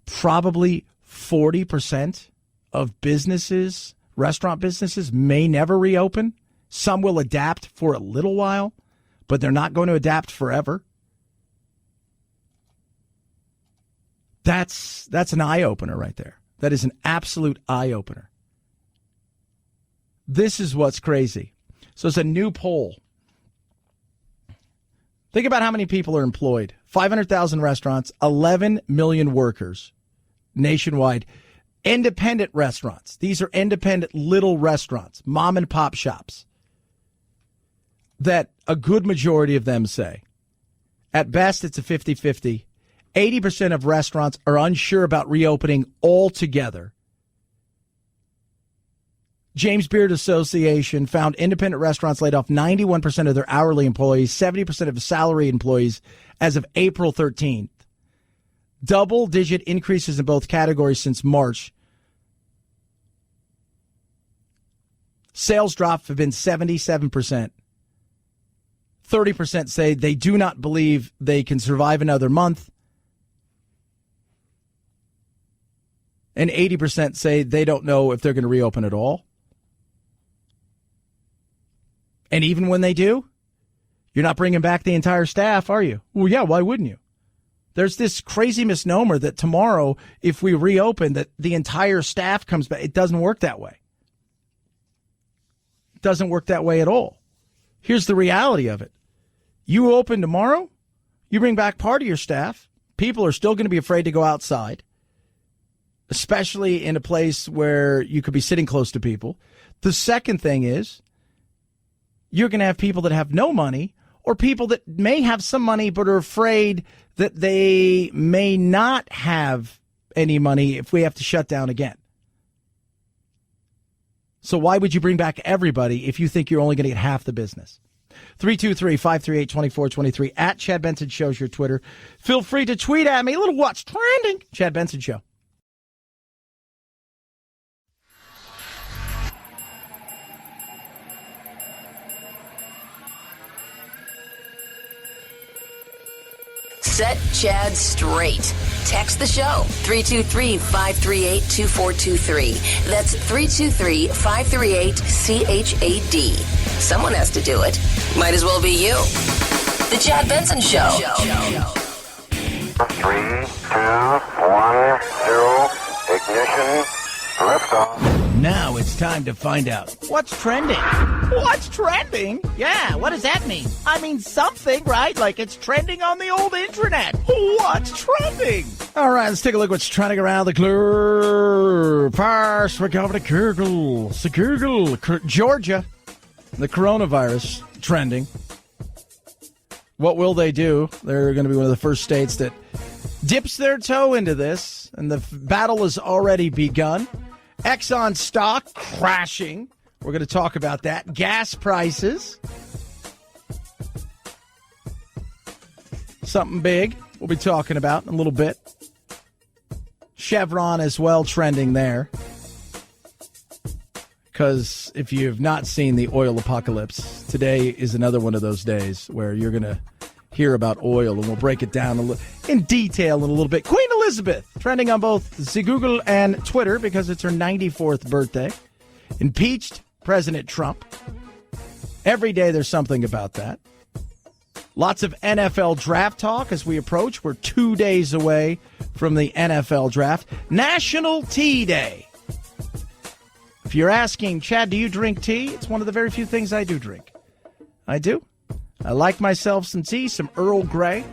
S3: probably 40% of businesses, restaurant businesses, may never reopen. Some will adapt for a little while, but they're not going to adapt forever. That's an eye-opener right there. That is an absolute eye-opener. This is what's crazy. So it's a new poll. Think about how many people are employed. 500,000 restaurants, 11 million workers nationwide. Independent restaurants. These are independent little restaurants, mom and pop shops, that a good majority of them say, at best, it's a 50-50. 80% of restaurants are unsure about reopening altogether. James Beard Association found independent restaurants laid off 91% of their hourly employees, 70% of salary employees as of April 13th. Double-digit increases in both categories since March. Sales drops have been 77%. 30% say they do not believe they can survive another month. And 80% say they don't know if they're going to reopen at all. And even when they do, you're not bringing back the entire staff, are you? Well, yeah, why wouldn't you? There's this crazy misnomer that tomorrow, if we reopen, that the entire staff comes back. It doesn't work that way. It doesn't work that way at all. Here's the reality of it. You open tomorrow, you bring back part of your staff. People are still going to be afraid to go outside, especially in a place where you could be sitting close to people. The second thing is, you're going to have people that have no money or people that may have some money but are afraid that they may not have any money if we have to shut down again. So why would you bring back everybody if you think you're only going to get half the business? 323-538-2423 at Chad Benson Show's your Twitter. Feel free to tweet at me. A little what's trending. Chad Benson Show.
S1: Set Chad straight. Text the show, 323-538-2423. That's 323-538-CHAD. Someone has to do it. Might as well be you. The Chad Benson Show.
S2: 3, 2, 1, 0, ignition, liftoff.
S3: Now it's time to find out what's trending. What's trending? Yeah, what does that mean? I mean something, right? Like it's trending on the old internet. What's trending? All right, let's take a look what's trending around the globe. First, we're going to Google. So Google, Georgia, the coronavirus trending. What will they do? They're going to be one of the first states that dips their toe into this, and the battle has already begun. Exxon stock crashing. We're going to talk about that. Gas prices. Something big we'll be talking about in a little bit. Chevron as well trending there. Because if you've not seen the oil apocalypse, today is another one of those days where you're going to hear about oil, and we'll break it down in detail in a little bit. Queen Elizabeth, trending on both Google and Twitter because it's her 94th birthday. Impeached President Trump. Every day there's something about that. Lots of NFL draft talk as we approach. We're 2 days away from the NFL draft. National Tea Day. If you're asking, Chad, do you drink tea? It's one of the very few things I do drink. I do. I like myself some tea, some Earl Grey.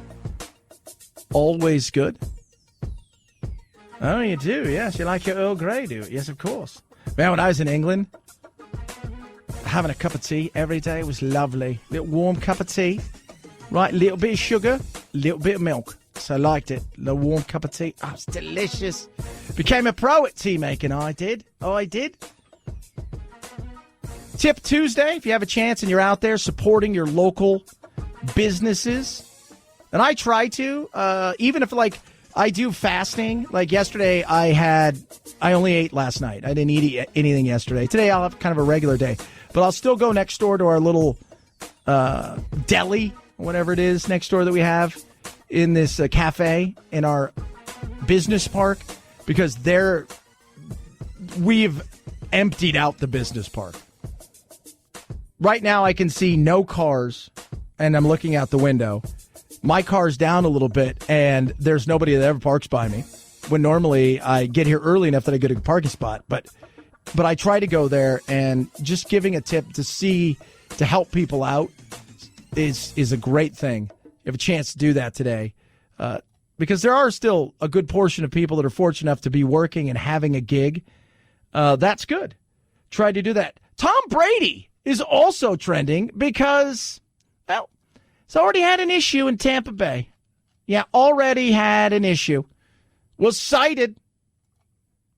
S3: Always good. Oh, you do? Yes, you like your Earl Grey, do you? Yes, of course. Man, when I was in England, having a cup of tea every day was lovely. Little warm cup of tea. Right, little bit of sugar, little bit of milk. So I liked it. The warm cup of tea. Oh, it's delicious. Became a pro at tea making, I did. Oh, I did. Tip Tuesday, if you have a chance and you're out there supporting your local businesses. And I try to, even if like I do fasting. Like yesterday, I only ate last night. I didn't eat anything yesterday. Today I'll have kind of a regular day. But I'll still go next door to our little deli, whatever it is, next door that we have in this cafe in our business park. Because we've emptied out the business park. Right now, I can see no cars, and I'm looking out the window. My car's down a little bit, and there's nobody that ever parks by me. When normally I get here early enough that I get a parking spot, but I try to go there, and just giving a tip to help people out is a great thing. You have a chance to do that today, because there are still a good portion of people that are fortunate enough to be working and having a gig. That's good. Try to do that. Tom Brady is also trending because, well, it's already had an issue in Tampa Bay. Yeah, already had an issue. Was cited.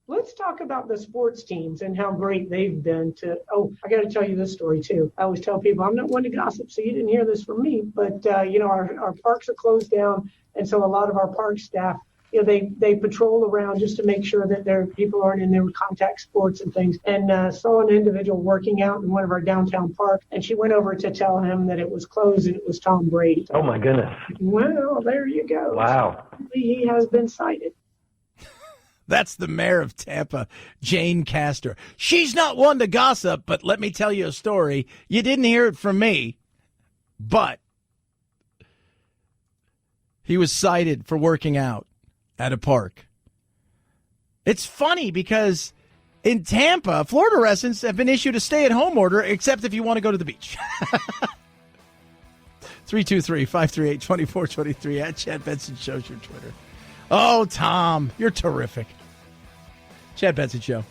S4: Let's talk about the sports teams and how great they've been I got to tell you this story, too. I always tell people, I'm not one to gossip, so you didn't hear this from me. But, our parks are closed down, and so a lot of our park staff, they patrol around just to make sure that their people aren't in there with contact sports and things. And saw an individual working out in one of our downtown parks, and she went over to tell him that it was closed and it was Tom Brady.
S23: Oh, my goodness.
S4: Well, there you go.
S23: Wow.
S4: So he has been cited.
S3: That's the mayor of Tampa, Jane Castor. She's not one to gossip, but let me tell you a story. You didn't hear it from me, but he was cited for working out at a park. It's funny because in Tampa, Florida residents have been issued a stay-at-home order, except if you want to go to the beach. 323-538-2423 at Chad Benson Show's your Twitter. Oh, Tom, you're terrific. Chad Benson Show.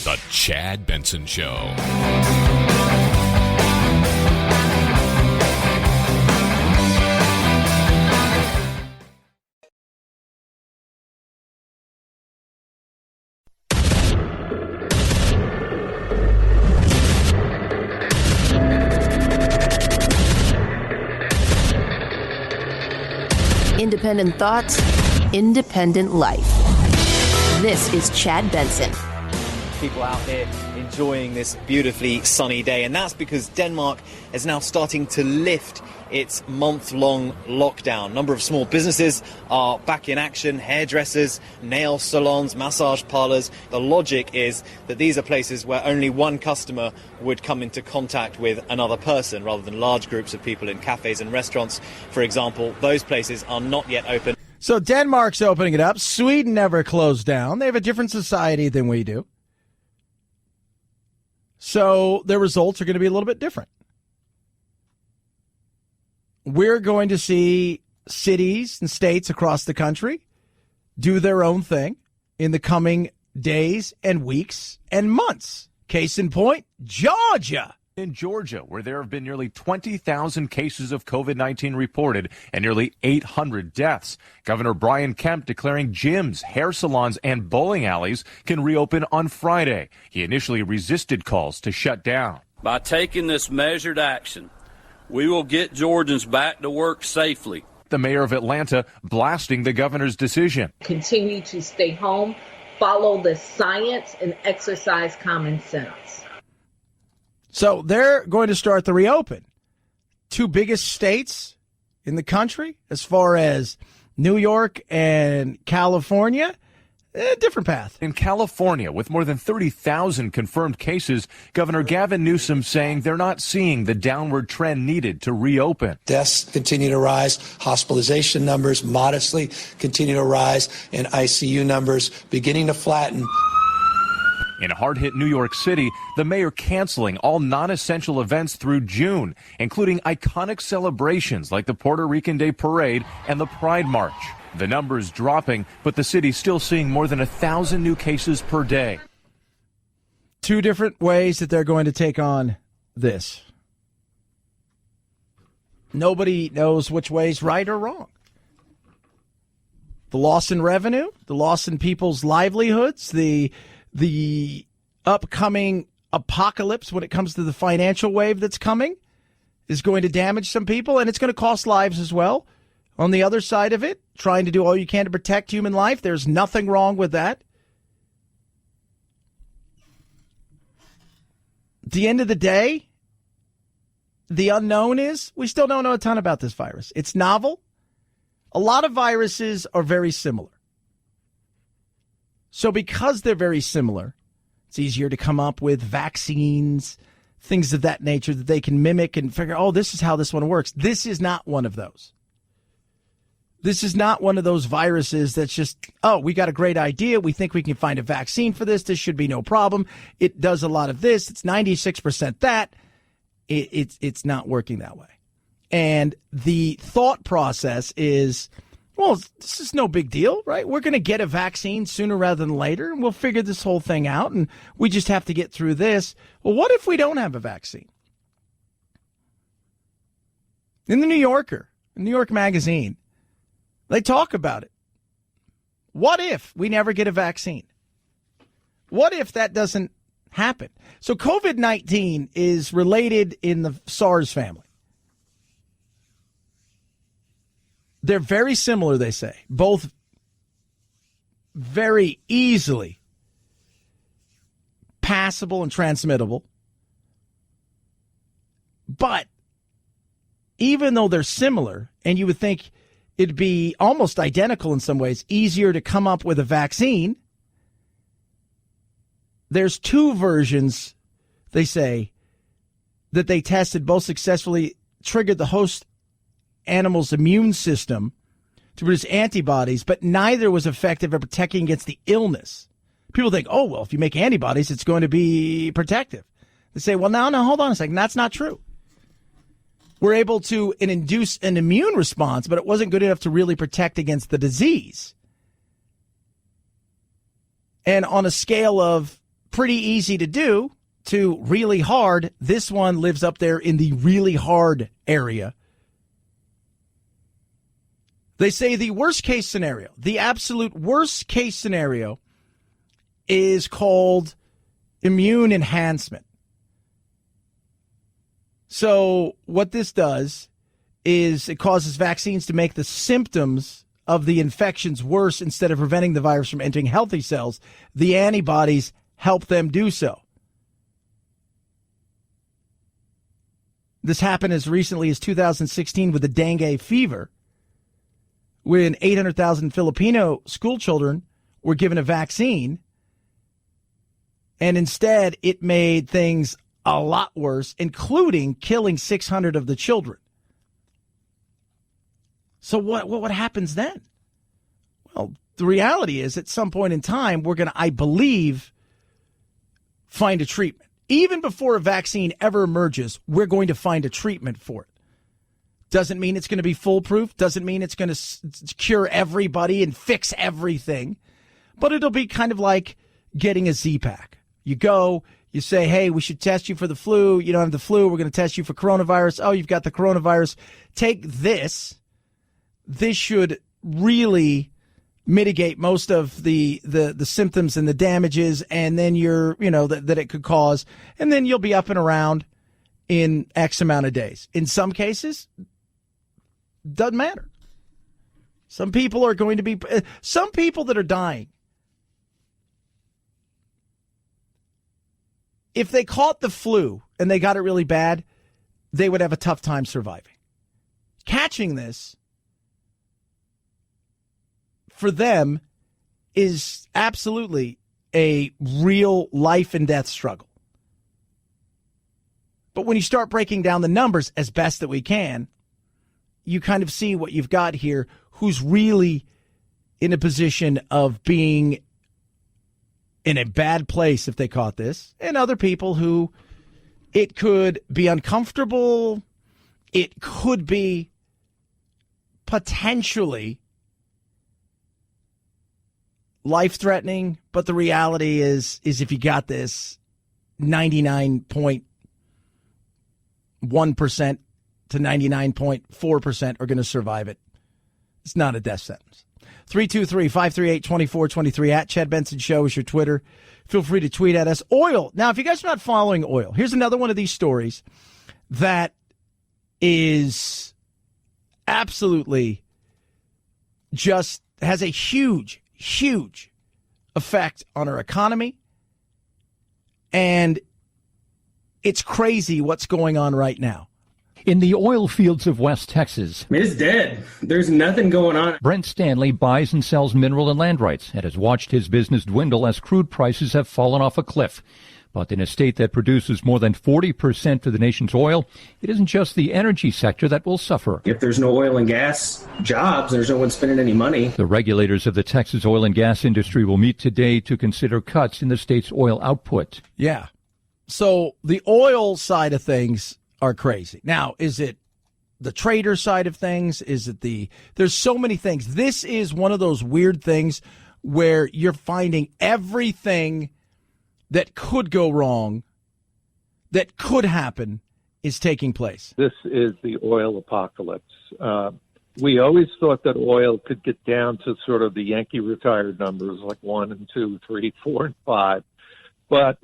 S6: The Chad Benson Show.
S7: Independent thoughts, independent life. This is Chad Benson.
S5: people out here enjoying this beautifully sunny day, and that's because Denmark is now starting to lift its month-long lockdown. A number of small businesses are back in action: hairdressers, nail salons, massage parlors. The logic is that these are places where only one customer would come into contact with another person, rather than large groups of people in cafes and restaurants, for example. Those places are not yet open.
S3: So Denmark's opening it up. Sweden never closed down. They have a different society than we do. So their results are going to be a little bit different. We're going to see cities and states across the country do their own thing in the coming days and weeks and months. Case in point, Georgia.
S8: In Georgia, where there have been nearly 20,000 cases of COVID-19 reported and nearly 800 deaths. Governor Brian Kemp declaring gyms, hair salons, and bowling alleys can reopen on Friday. He initially resisted calls to shut down.
S21: By taking this measured action, we will get Georgians back to work safely.
S8: The mayor of Atlanta blasting the governor's decision.
S20: Continue to stay home, follow the science, and exercise common sense.
S3: So they're going to start the reopen. Two biggest states in the country, as far as New York and California, different path.
S8: In California, with more than 30,000 confirmed cases, Governor Gavin Newsom saying they're not seeing the downward trend needed to reopen.
S23: Deaths continue to rise, hospitalization numbers modestly continue to rise, and ICU numbers beginning to flatten.
S8: In hard-hit New York City, the mayor canceling all non-essential events through June, including iconic celebrations like the Puerto Rican Day Parade and the Pride March. The numbers dropping, but the city still seeing more than 1,000 new cases per day.
S3: Two different ways that they're going to take on this. Nobody knows which way's right or wrong. The loss in revenue, the loss in people's livelihoods, the upcoming apocalypse when it comes to the financial wave that's coming is going to damage some people, and it's going to cost lives as well. On the other side of it, trying to do all you can to protect human life, there's nothing wrong with that. At the end of the day, the unknown is we still don't know a ton about this virus. It's novel. A lot of viruses are very similar. So because they're very similar, it's easier to come up with vaccines, things of that nature that they can mimic and figure, oh, this is how this one works. This is not one of those. This is not one of those viruses that's just, oh, we got a great idea. We think we can find a vaccine for this. This should be no problem. It does a lot of this. It's 96% that. It's not working that way. And the thought process is, well, this is no big deal, right? We're going to get a vaccine sooner rather than later, and we'll figure this whole thing out, and we just have to get through this. Well, what if we don't have a vaccine? In the New Yorker, New York Magazine, they talk about it. What if we never get a vaccine? What if that doesn't happen? So COVID-19 is related in the SARS family. They're very similar, they say. Both very easily passable and transmittable. But even though they're similar, and you would think it'd be almost identical in some ways, easier to come up with a vaccine, there's two versions, they say, that they tested, both successfully triggered the host animal's immune system to produce antibodies, but neither was effective at protecting against the illness. People think, oh, well, if you make antibodies, it's going to be protective. They say, well, no, hold on a second. That's not true. We're able to induce an immune response, but it wasn't good enough to really protect against the disease. And on a scale of pretty easy to do to really hard, this one lives up there in the really hard area. They say the worst case scenario, the absolute worst case scenario, is called immune enhancement. So what this does is it causes vaccines to make the symptoms of the infections worse instead of preventing the virus from entering healthy cells. The antibodies help them do so. This happened as recently as 2016 with the dengue fever, when 800,000 Filipino school children were given a vaccine, and instead it made things a lot worse, including killing 600 of the children. So what happens then? Well, the reality is at some point in time, we're going to, I believe, find a treatment. Even before a vaccine ever emerges, we're going to find a treatment for it. Doesn't mean it's going to be foolproof. Doesn't mean it's going to cure everybody and fix everything. But it'll be kind of like getting a Z-Pack. You go, you say, hey, we should test you for the flu. You don't have the flu. We're going to test you for coronavirus. Oh, you've got the coronavirus. Take this. This should really mitigate most of the symptoms and the damages, and then that it could cause, and then you'll be up and around in X amount of days. In some cases, doesn't matter. Some people that are dying, if they caught the flu and they got it really bad, they would have a tough time surviving. Catching this, for them, is absolutely a real life and death struggle. But when you start breaking down the numbers as best that we can, you kind of see what you've got here, who's really in a position of being in a bad place if they caught this, and other people who it could be uncomfortable, it could be potentially life-threatening, but the reality is if you got this, 99.1% to 99.4% are going to survive it. It's not a death sentence. 323-538-2423 at Chad Benson Show is your Twitter. Feel free to tweet at us. Oil. Now, if you guys are not following oil, here's another one of these stories that is absolutely just has a huge effect on our economy. And it's crazy what's going on right now.
S19: In the oil fields of West Texas,
S9: it's dead. There's nothing going on.
S19: Brent Stanley buys and sells mineral and land rights and has watched his business dwindle as crude prices have fallen off a cliff. But in a state that produces more than 40% of the nation's oil, it isn't just the energy sector that will suffer.
S9: If there's no oil and gas jobs, there's no one spending any money.
S19: The regulators of the Texas oil and gas industry will meet today to consider cuts in the state's oil output.
S3: Yeah. So the oil side of things are crazy. Now, is it the trader side of things? Is it there's so many things. This is one of those weird things where you're finding everything that could go wrong, that could happen, is taking place.
S10: This is the oil apocalypse. We always thought that oil could get down to sort of the Yankee retired numbers, like 1 and 2, 3, 4, and 5. But,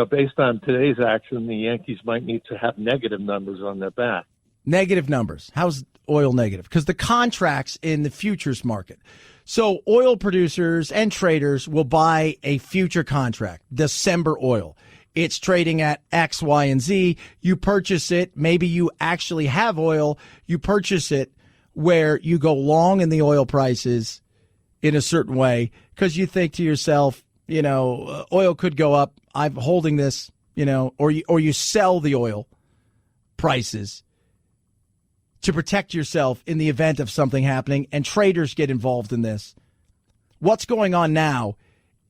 S10: based on today's action, the Yankees might need to have negative numbers on their back.
S3: Negative numbers. How's oil negative? Because the contracts in the futures market. So oil producers and traders will buy a future contract, December oil. It's trading at X, Y, and Z. You purchase it. Maybe you actually have oil. You purchase it where you go long in the oil prices in a certain way because you think to yourself, oil could go up. I'm holding this, or you sell the oil prices to protect yourself in the event of something happening, and traders get involved in this. What's going on now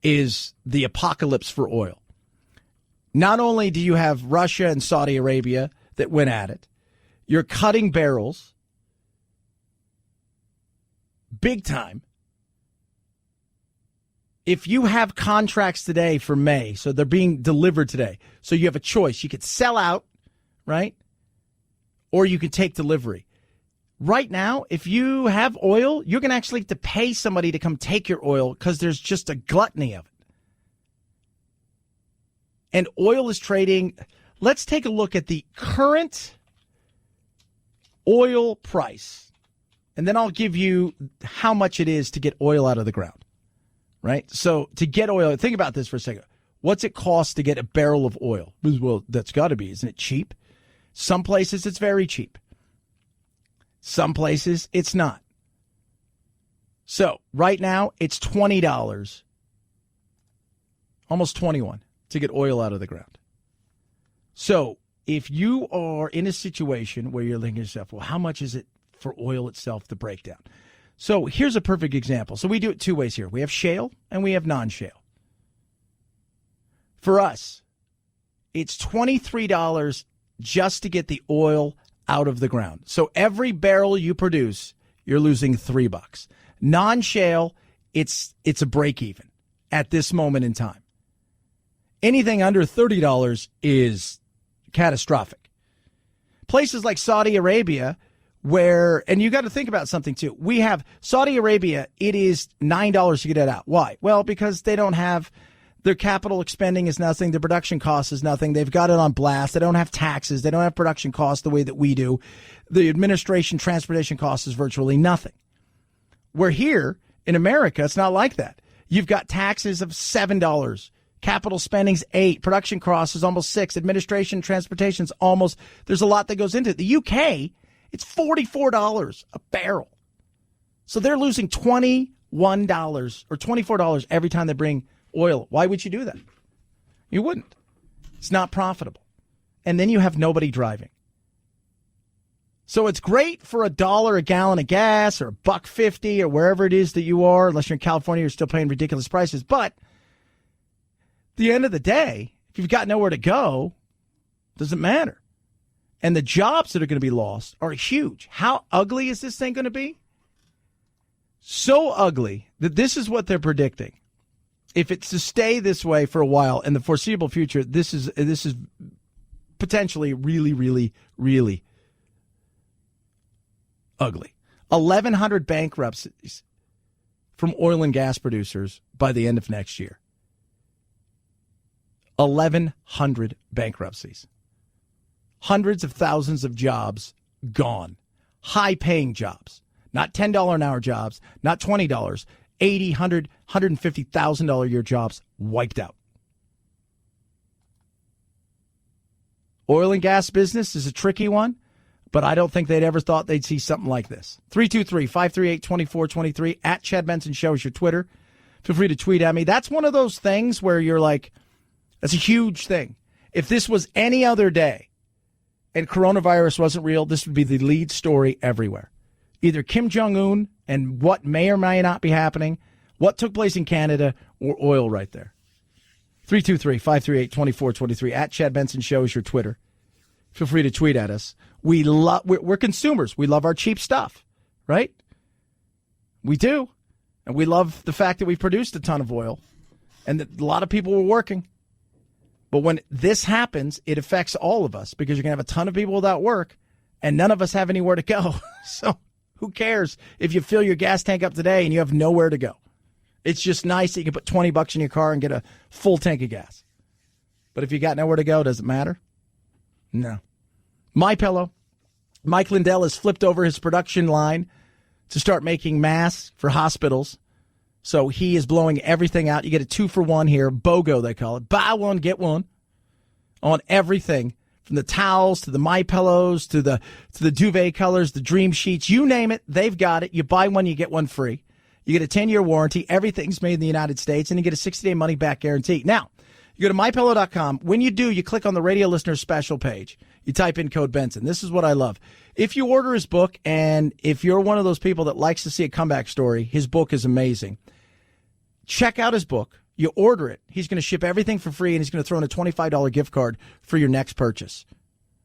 S3: is the apocalypse for oil. Not only do you have Russia and Saudi Arabia that went at it, you're cutting barrels big time. If you have contracts today for May, so they're being delivered today, so you have a choice. You could sell out, right? Or you could take delivery. Right now, if you have oil, you're going to actually have to pay somebody to come take your oil because there's just a gluttony of it. And oil is trading. Let's take a look at the current oil price, and then I'll give you how much it is to get oil out of the ground. Right? So to get oil, think about this for a second. What's it cost to get a barrel of oil? Well, that's got to be. Isn't it cheap? Some places it's very cheap. Some places it's not. So right now it's $20, almost $21 to get oil out of the ground. So if you are in a situation where you're thinking to yourself, well, how much is it for oil itself to break down? So here's a perfect example. So we do it two ways here. We have shale and we have non-shale. For us, it's $23 just to get the oil out of the ground. So every barrel you produce, you're losing $3. Non-shale, it's a break even at this moment in time. Anything under $30 is catastrophic. Places like Saudi Arabia, where, and you got to think about something too. We have Saudi Arabia, it is $9 to get it out. Why? Well, because they don't have, their capital expending is nothing. Their production cost is nothing. They've got it on blast. They don't have taxes. They don't have production costs the way that we do. The administration, transportation cost is virtually nothing. We're here in America, it's not like that. You've got taxes of $7. Capital spending's $8. Production costs is almost $6. Administration, transportation's almost, there's a lot that goes into it. The UK, it's $44 a barrel. So they're losing $21 or $24 every time they bring oil. Why would you do that? You wouldn't. It's not profitable. And then you have nobody driving. So it's great for $1 a gallon of gas or $1.50 or wherever it is that you are, unless you're in California, you're still paying ridiculous prices. But at the end of the day, if you've got nowhere to go, it doesn't matter. And the jobs that are going to be lost are huge. How ugly is this thing going to be? So ugly that this is what they're predicting. If it's to stay this way for a while in the foreseeable future, this is potentially really, really, really ugly. 1,100 bankruptcies from oil and gas producers by the end of next year. 1,100 bankruptcies. Hundreds of thousands of jobs gone. High-paying jobs. Not $10 an hour jobs, not $20, $80,000, $100,000, $150,000 a year jobs wiped out. Oil and gas business is a tricky one, but I don't think they'd ever thought they'd see something like this. 323-538-2423 at Chad Benson Show is your Twitter. Feel free to tweet at me. That's one of those things where you're like, that's a huge thing. If this was any other day and coronavirus wasn't real, this would be the lead story everywhere. Either Kim Jung-Un and what may or may not be happening, what took place in Canada, or oil right there. 323-538-2423 at Chad Benson Show is your Twitter. Feel free to tweet at us. We're consumers. We love our cheap stuff, right? We do. And we love the fact that we produced a ton of oil and that a lot of people were working. But when this happens, it affects all of us because you're going to have a ton of people without work and none of us have anywhere to go. So who cares if you fill your gas tank up today and you have nowhere to go? It's just nice that you can put $20 in your car and get a full tank of gas. But if you got nowhere to go, does it matter? No. MyPillow. Mike Lindell has flipped over his production line to start making masks for hospitals. So he is blowing everything out. You get a 2-for-1 here. BOGO, they call it. Buy one, get one on everything. From the towels to the MyPillows to the duvet colors, the dream sheets, you name it, they've got it. You buy one, you get one free. You get a 10-year warranty. Everything's made in the United States, and you get a 60-day money-back guarantee. Now, you go to MyPillow.com. When you do, you click on the radio listener special page. You type in code Benson. This is what I love. If you order his book, and if you're one of those people that likes to see a comeback story, his book is amazing. Check out his book. You order it. He's going to ship everything for free, and he's going to throw in a $25 gift card for your next purchase.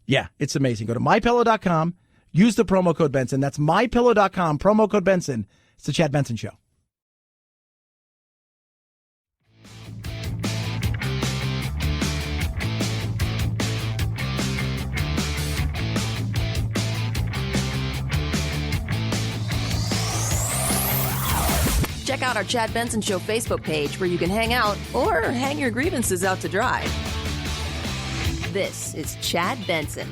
S3: Yeah, it's amazing. Go to MyPillow.com. Use the promo code Benson. That's MyPillow.com. Promo code Benson. It's the Chad Benson Show.
S7: Check out our Chad Benson Show Facebook page where you can hang out or hang your grievances out to dry. This is Chad Benson.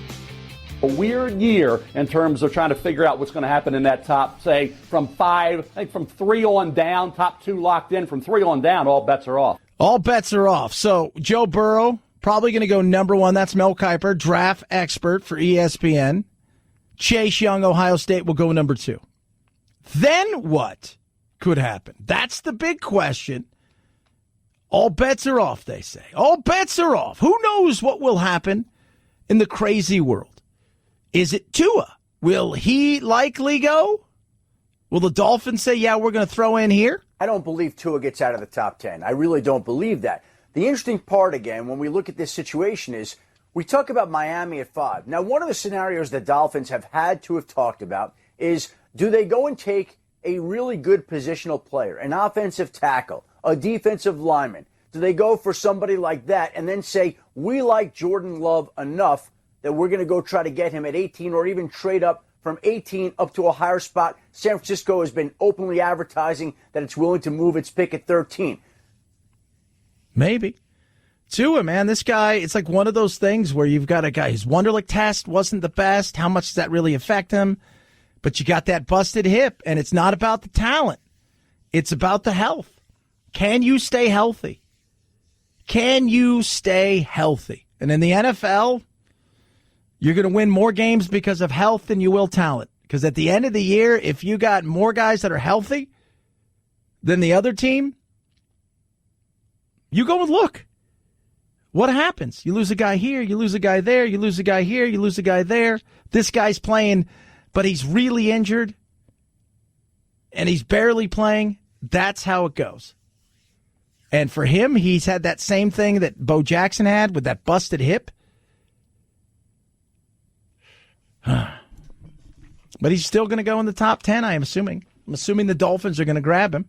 S11: A weird year in terms of trying to figure out what's going to happen in that top, say, from 5, I think from 3 on down, top 2 locked in. From 3 on down, all bets are off.
S3: All bets are off. So Joe Burrow, probably going to go number one. That's Mel Kiper, draft expert for ESPN. Chase Young, Ohio State, will go number two. Then what could happen? That's the big question. All bets are off, they say. All bets are off. Who knows what will happen in the crazy world? Is it Tua? Will he likely go? Will the Dolphins say, yeah, we're going to throw in here?
S12: I don't believe Tua gets out of the top 10. I really don't believe that. The interesting part, again, when we look at this situation is we talk about Miami at 5. Now, one of the scenarios the Dolphins have had to have talked about is, do they go and take a really good positional player, an offensive tackle, a defensive lineman? Do they go for somebody like that and then say, we like Jordan Love enough that we're going to go try to get him at 18 or even trade up from 18 up to a higher spot? San Francisco has been openly advertising that it's willing to move its pick at 13.
S3: Maybe. Tua, man, this guy, it's like one of those things where you've got a guy, his Wonderlic test wasn't the best. How much does that really affect him? But you got that busted hip, and it's not about the talent. It's about the health. Can you stay healthy? Can you stay healthy? And in the NFL, you're going to win more games because of health than you will talent. Because at the end of the year, if you got more guys that are healthy than the other team, you go and look. What happens? You lose a guy here, you lose a guy there, you lose a guy here, you lose a guy there. This guy's playing, but he's really injured, and he's barely playing. That's how it goes. And for him, he's had that same thing that Bo Jackson had with that busted hip. But he's still going to go in the top 10, I am assuming. I'm assuming the Dolphins are going to grab him.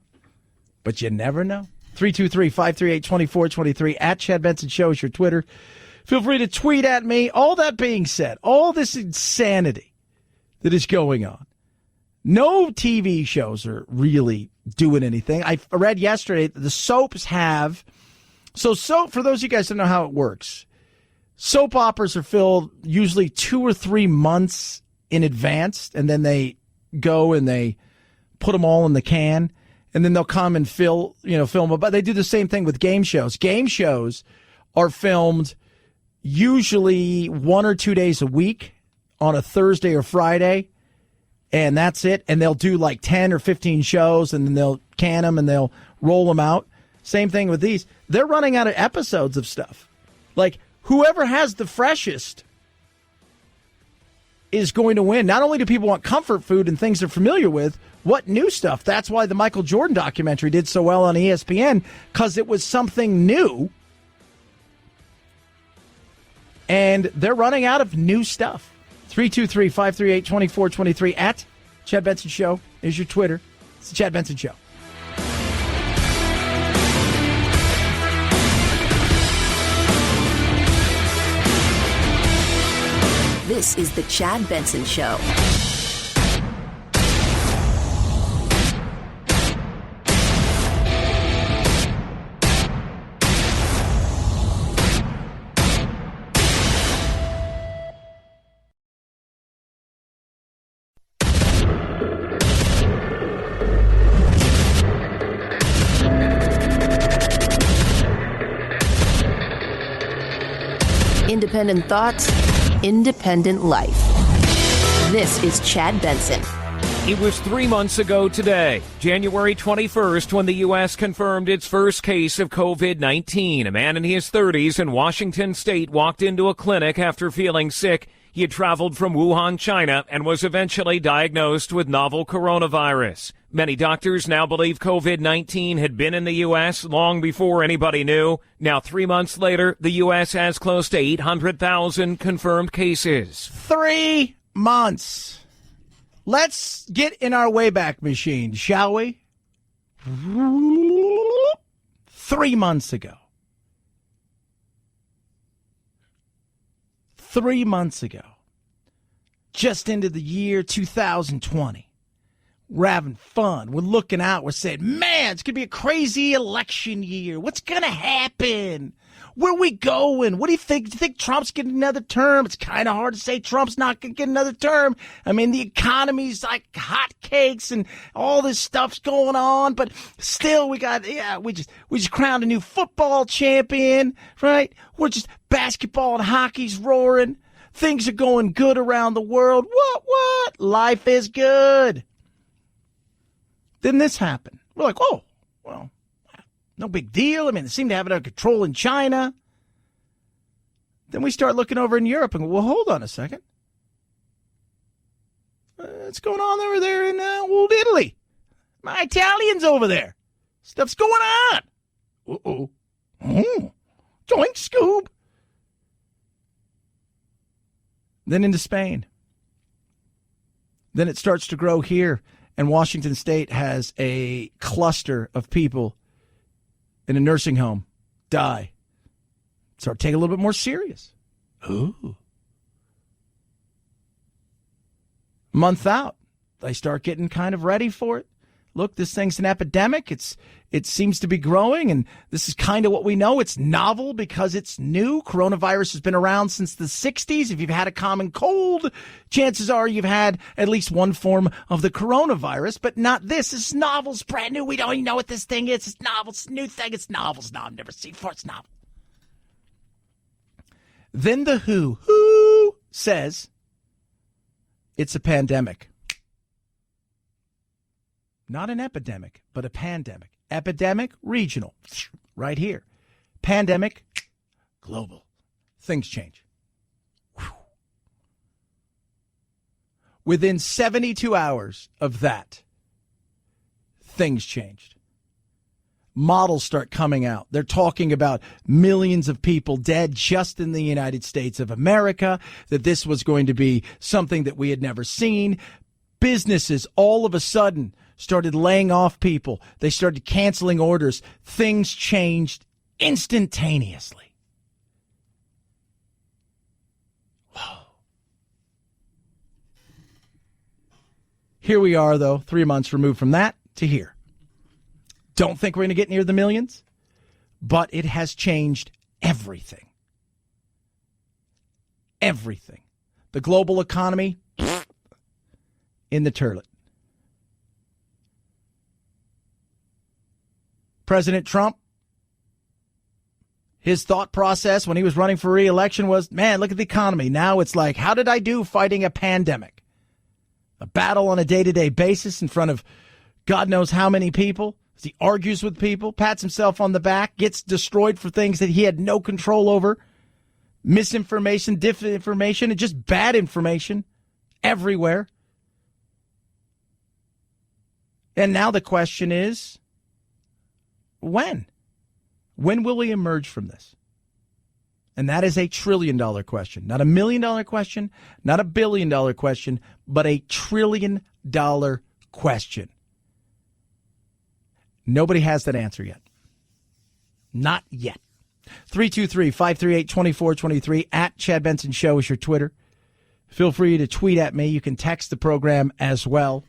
S3: But you never know. 323-538-2423 at Chad Benson Show is your Twitter. Feel free to tweet at me. All that being said, all this insanity that is going on, no TV shows are really doing anything. I read yesterday that the soaps have. So for those of you guys who don't know how it works, soap operas are filled usually 2 or 3 months in advance, and then they go and they put them all in the can. And then they'll come and film it. But they do the same thing with game shows. Game shows are filmed usually 1 or 2 days a week on a Thursday or Friday, and that's it. And they'll do like 10 or 15 shows, and then they'll can them and they'll roll them out. Same thing with these. They're running out of episodes of stuff. Like, whoever has the freshest is going to win. Not only do people want comfort food and things they're familiar with, what new stuff? That's why the Michael Jordan documentary did so well on ESPN, because it was something new. And they're running out of new stuff. 323-538-2423 at Chad Benson Show is your Twitter. It's the Chad Benson Show.
S1: This is the Chad Benson Show. Independent thoughts, independent life. This is Chad Benson.
S13: It was 3 months ago today, January 21st, when the U.S. confirmed its first case of COVID-19. A man in his 30s in Washington state walked into a clinic after feeling sick. He had traveled from Wuhan, China, and was eventually diagnosed with novel coronavirus. Many doctors now believe COVID-19 had been in the U.S. long before anybody knew. Now, 3 months later, the U.S. has close to 800,000 confirmed cases.
S3: 3 months. Let's get in our Wayback Machine, shall we? 3 months ago. 3 months ago. Just into the year 2020. We're having fun. We're looking out. We're saying, man, it's going to be a crazy election year. What's going to happen? Where are we going? What do you think? Do you think Trump's getting another term? It's kind of hard to say Trump's not going to get another term. I mean, the economy's like hotcakes and all this stuff's going on, but still we just crowned a new football champion, right? We're just basketball and hockey's roaring. Things are going good around the world. What? Life is good. Then this happened. We're like, oh, well, no big deal. I mean, they seem to have it under control in China. Then we start looking over in Europe and go, well, hold on a second. What's going on over there in old Italy? My Italians over there. Stuff's going on. Uh-oh. Doink, Scoob. Then into Spain. Then it starts to grow here, and Washington State has a cluster of people in a nursing home die. Start taking a little bit more serious. Ooh. Month out, they start getting kind of ready for it. Look, this thing's an epidemic. It seems to be growing, and this is kind of what we know. It's novel because it's new. Coronavirus has been around since the 60s. If you've had a common cold, chances are you've had at least one form of the coronavirus, but not this. It's novel. It's brand new. We don't even know what this thing is. It's novel. It's a new thing. It's novel. It's novel. I've never seen it before. It's novel. Then the WHO says it's a pandemic. Not an epidemic, but a pandemic. Epidemic, regional, right here. Pandemic, global. Things change. Whew. Within 72 hours of that, things changed. Models start coming out. They're talking about millions of people dead just in the United States of America, that this was going to be something that we had never seen. Businesses all of a sudden started laying off people. They started canceling orders. Things changed instantaneously. Whoa. Here we are, though, 3 months removed from that to here. Don't think we're going to get near the millions, but it has changed everything. Everything. The global economy, in the toilet. President Trump, his thought process when he was running for re-election was, man, look at the economy. Now it's like, how did I do fighting a pandemic? A battle on a day-to-day basis in front of God knows how many people. As he argues with people, pats himself on the back, gets destroyed for things that he had no control over. Misinformation, disinformation, and just bad information everywhere. And now the question is, when? When will we emerge from this? And that is a $1 trillion question. Not $1 million question, not $1 billion question, but a $1 trillion question. Nobody has that answer yet. Not yet. 323-538-2423 at Chad Benson Show is your Twitter. Feel free to tweet at me. You can text the program as well.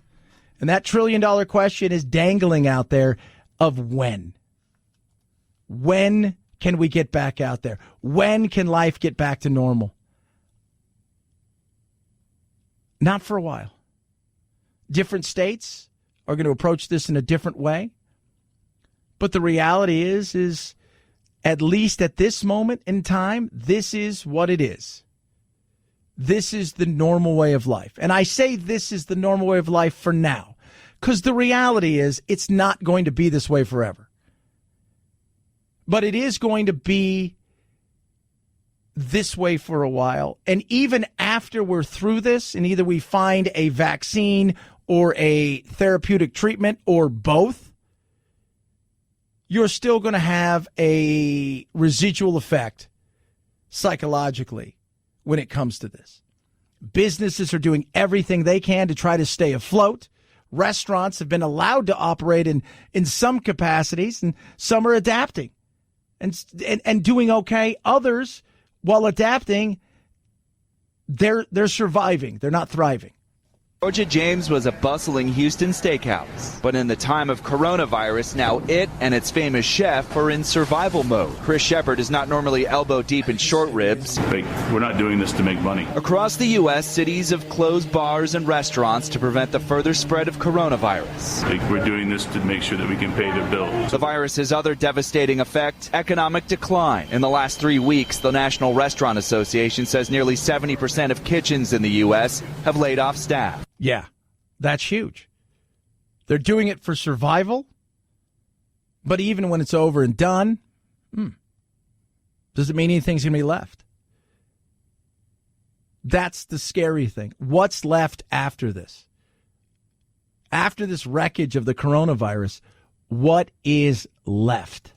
S3: And that $1 trillion question is dangling out there of when. When can we get back out there? When can life get back to normal? Not for a while. Different states are going to approach this in a different way. But the reality is at least at this moment in time, this is what it is. This is the normal way of life. And I say this is the normal way of life for now, because the reality is it's not going to be this way forever. But it is going to be this way for a while. And even after we're through this, and either we find a vaccine or a therapeutic treatment or both, you're still going to have a residual effect psychologically when it comes to this. Businesses are doing everything they can to try to stay afloat. Restaurants have been allowed to operate in some capacities, and some are adapting and doing okay. Others, while adapting, they're surviving. They're not thriving.
S14: Georgia James was a bustling Houston steakhouse. But in the time of coronavirus, now it and its famous chef are in survival mode. Chris Shepard is not normally elbow deep in short ribs.
S15: We're not doing this to make money.
S14: Across the U.S., cities have closed bars and restaurants to prevent the further spread of coronavirus.
S15: We're doing this to make sure that we can pay the bills.
S14: The virus's other devastating effect, economic decline. In the last 3 weeks, the National Restaurant Association says nearly 70% of kitchens in the U.S. have laid off staff.
S3: Yeah, that's huge. They're doing it for survival, but even when it's over and done, does it mean anything's going to be left? That's the scary thing. What's left after this? After this wreckage of the coronavirus, what is left?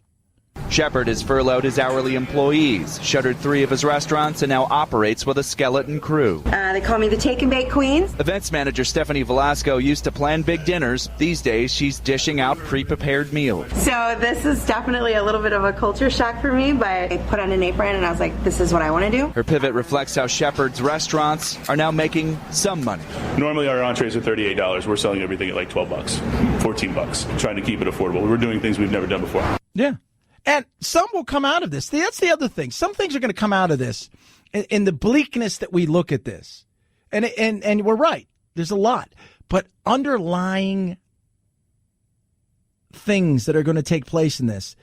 S14: Shepard has furloughed his hourly employees, shuttered 3 of his restaurants, and now operates with a skeleton crew.
S16: They call me the Take and Bake Queen.
S14: Events manager Stephanie Velasco used to plan big dinners. These days, she's dishing out pre-prepared meals.
S16: So this is definitely a little bit of a culture shock for me, but I put on an apron and I was like, this is what I want to do.
S14: Her pivot reflects how Shepard's restaurants are now making some money.
S15: Normally our entrees are $38. We're selling everything at like $12, $14, trying to keep it affordable. We're doing things we've never done before.
S3: Yeah. And some will come out of this. That's the other thing. Some things are going to come out of this in the bleakness that we look at this. And we're right. There's a lot. But underlying things that are going to take place in this,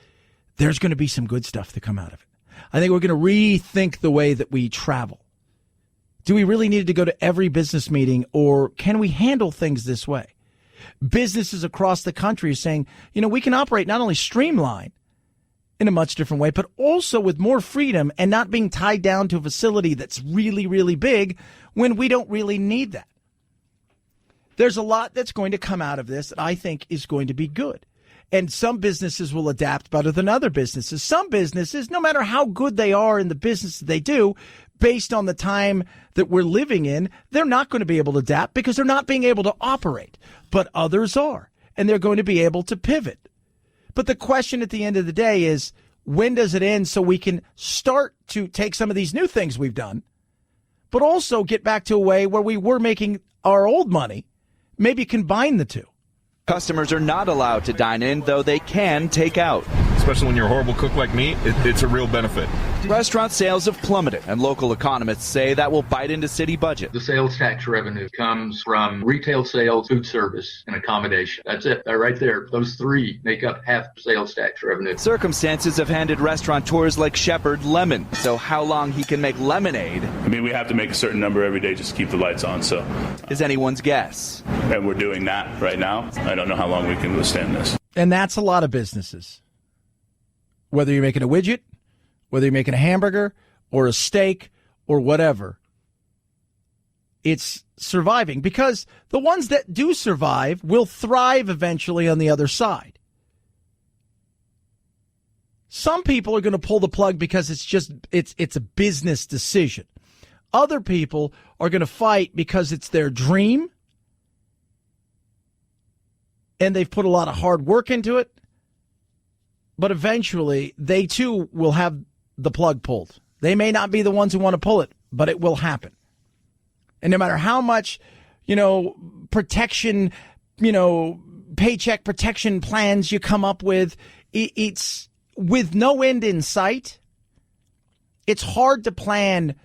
S3: there's going to be some good stuff to come out of it. I think we're going to rethink the way that we travel. Do we really need to go to every business meeting, or can we handle things this way? Businesses across the country are saying, we can operate not only streamlined, in a much different way, but also with more freedom and not being tied down to a facility that's really, really big when we don't really need that. There's a lot that's going to come out of this that I think is going to be good. And some businesses will adapt better than other businesses. Some businesses, no matter how good they are in the business that they do, based on the time that we're living in, they're not going to be able to adapt because they're not being able to operate. But others are, and they're going to be able to pivot. But the question at the end of the day is, when does it end so we can start to take some of these new things we've done, but also get back to a way where we were making our old money, maybe combine the two?
S14: Customers are not allowed to dine in, though they can take out.
S24: Especially when you're a horrible cook like me, it's a real benefit.
S14: Restaurant sales have plummeted, and local economists say that will bite into city budget.
S25: The sales tax revenue comes from retail sales, food service, and accommodation. That's it. Right there. Those 3 make up half sales tax revenue.
S14: Circumstances have handed restaurateurs like Shepard lemon. So how long he can make lemonade,
S15: we have to make a certain number every day just to keep the lights on, so
S14: is anyone's guess.
S15: And we're doing that right now. I don't know how long we can withstand this.
S3: And that's a lot of businesses. Whether you're making a widget, whether you're making a hamburger or a steak or whatever, it's surviving, because the ones that do survive will thrive eventually on the other side. Some people are going to pull the plug because it's a business decision. Other people are going to fight because it's their dream and they've put a lot of hard work into it. But eventually, they too will have the plug pulled. They may not be the ones who want to pull it, but it will happen. And no matter how much, protection, paycheck protection plans you come up with, it's with no end in sight. It's hard to plan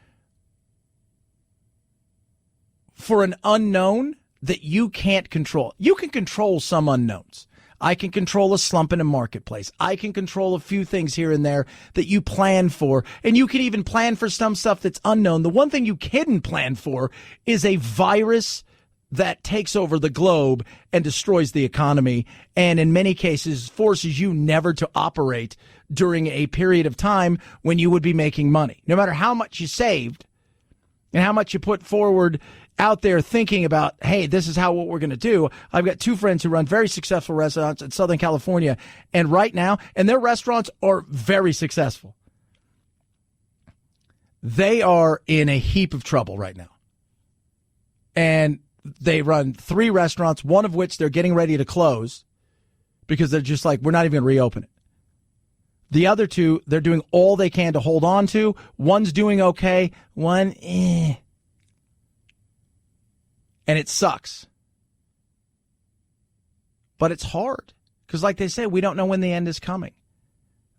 S3: for an unknown that you can't control. You can control some unknowns. I can control a slump in a marketplace. I can control a few things here and there that you plan for. And you can even plan for some stuff that's unknown. The one thing you couldn't plan for is a virus that takes over the globe and destroys the economy, and in many cases forces you never to operate during a period of time when you would be making money. No matter how much you saved and how much you put forward out there thinking about, hey, this is what we're going to do. I've got 2 friends who run very successful restaurants in Southern California, and right now, and their restaurants are very successful. They are in a heap of trouble right now. And they run 3 restaurants, one of which they're getting ready to close because they're just like, we're not even going to reopen it. The other 2, they're doing all they can to hold on to. One's doing okay, one, And it sucks. But it's hard. Because like they say, we don't know when the end is coming.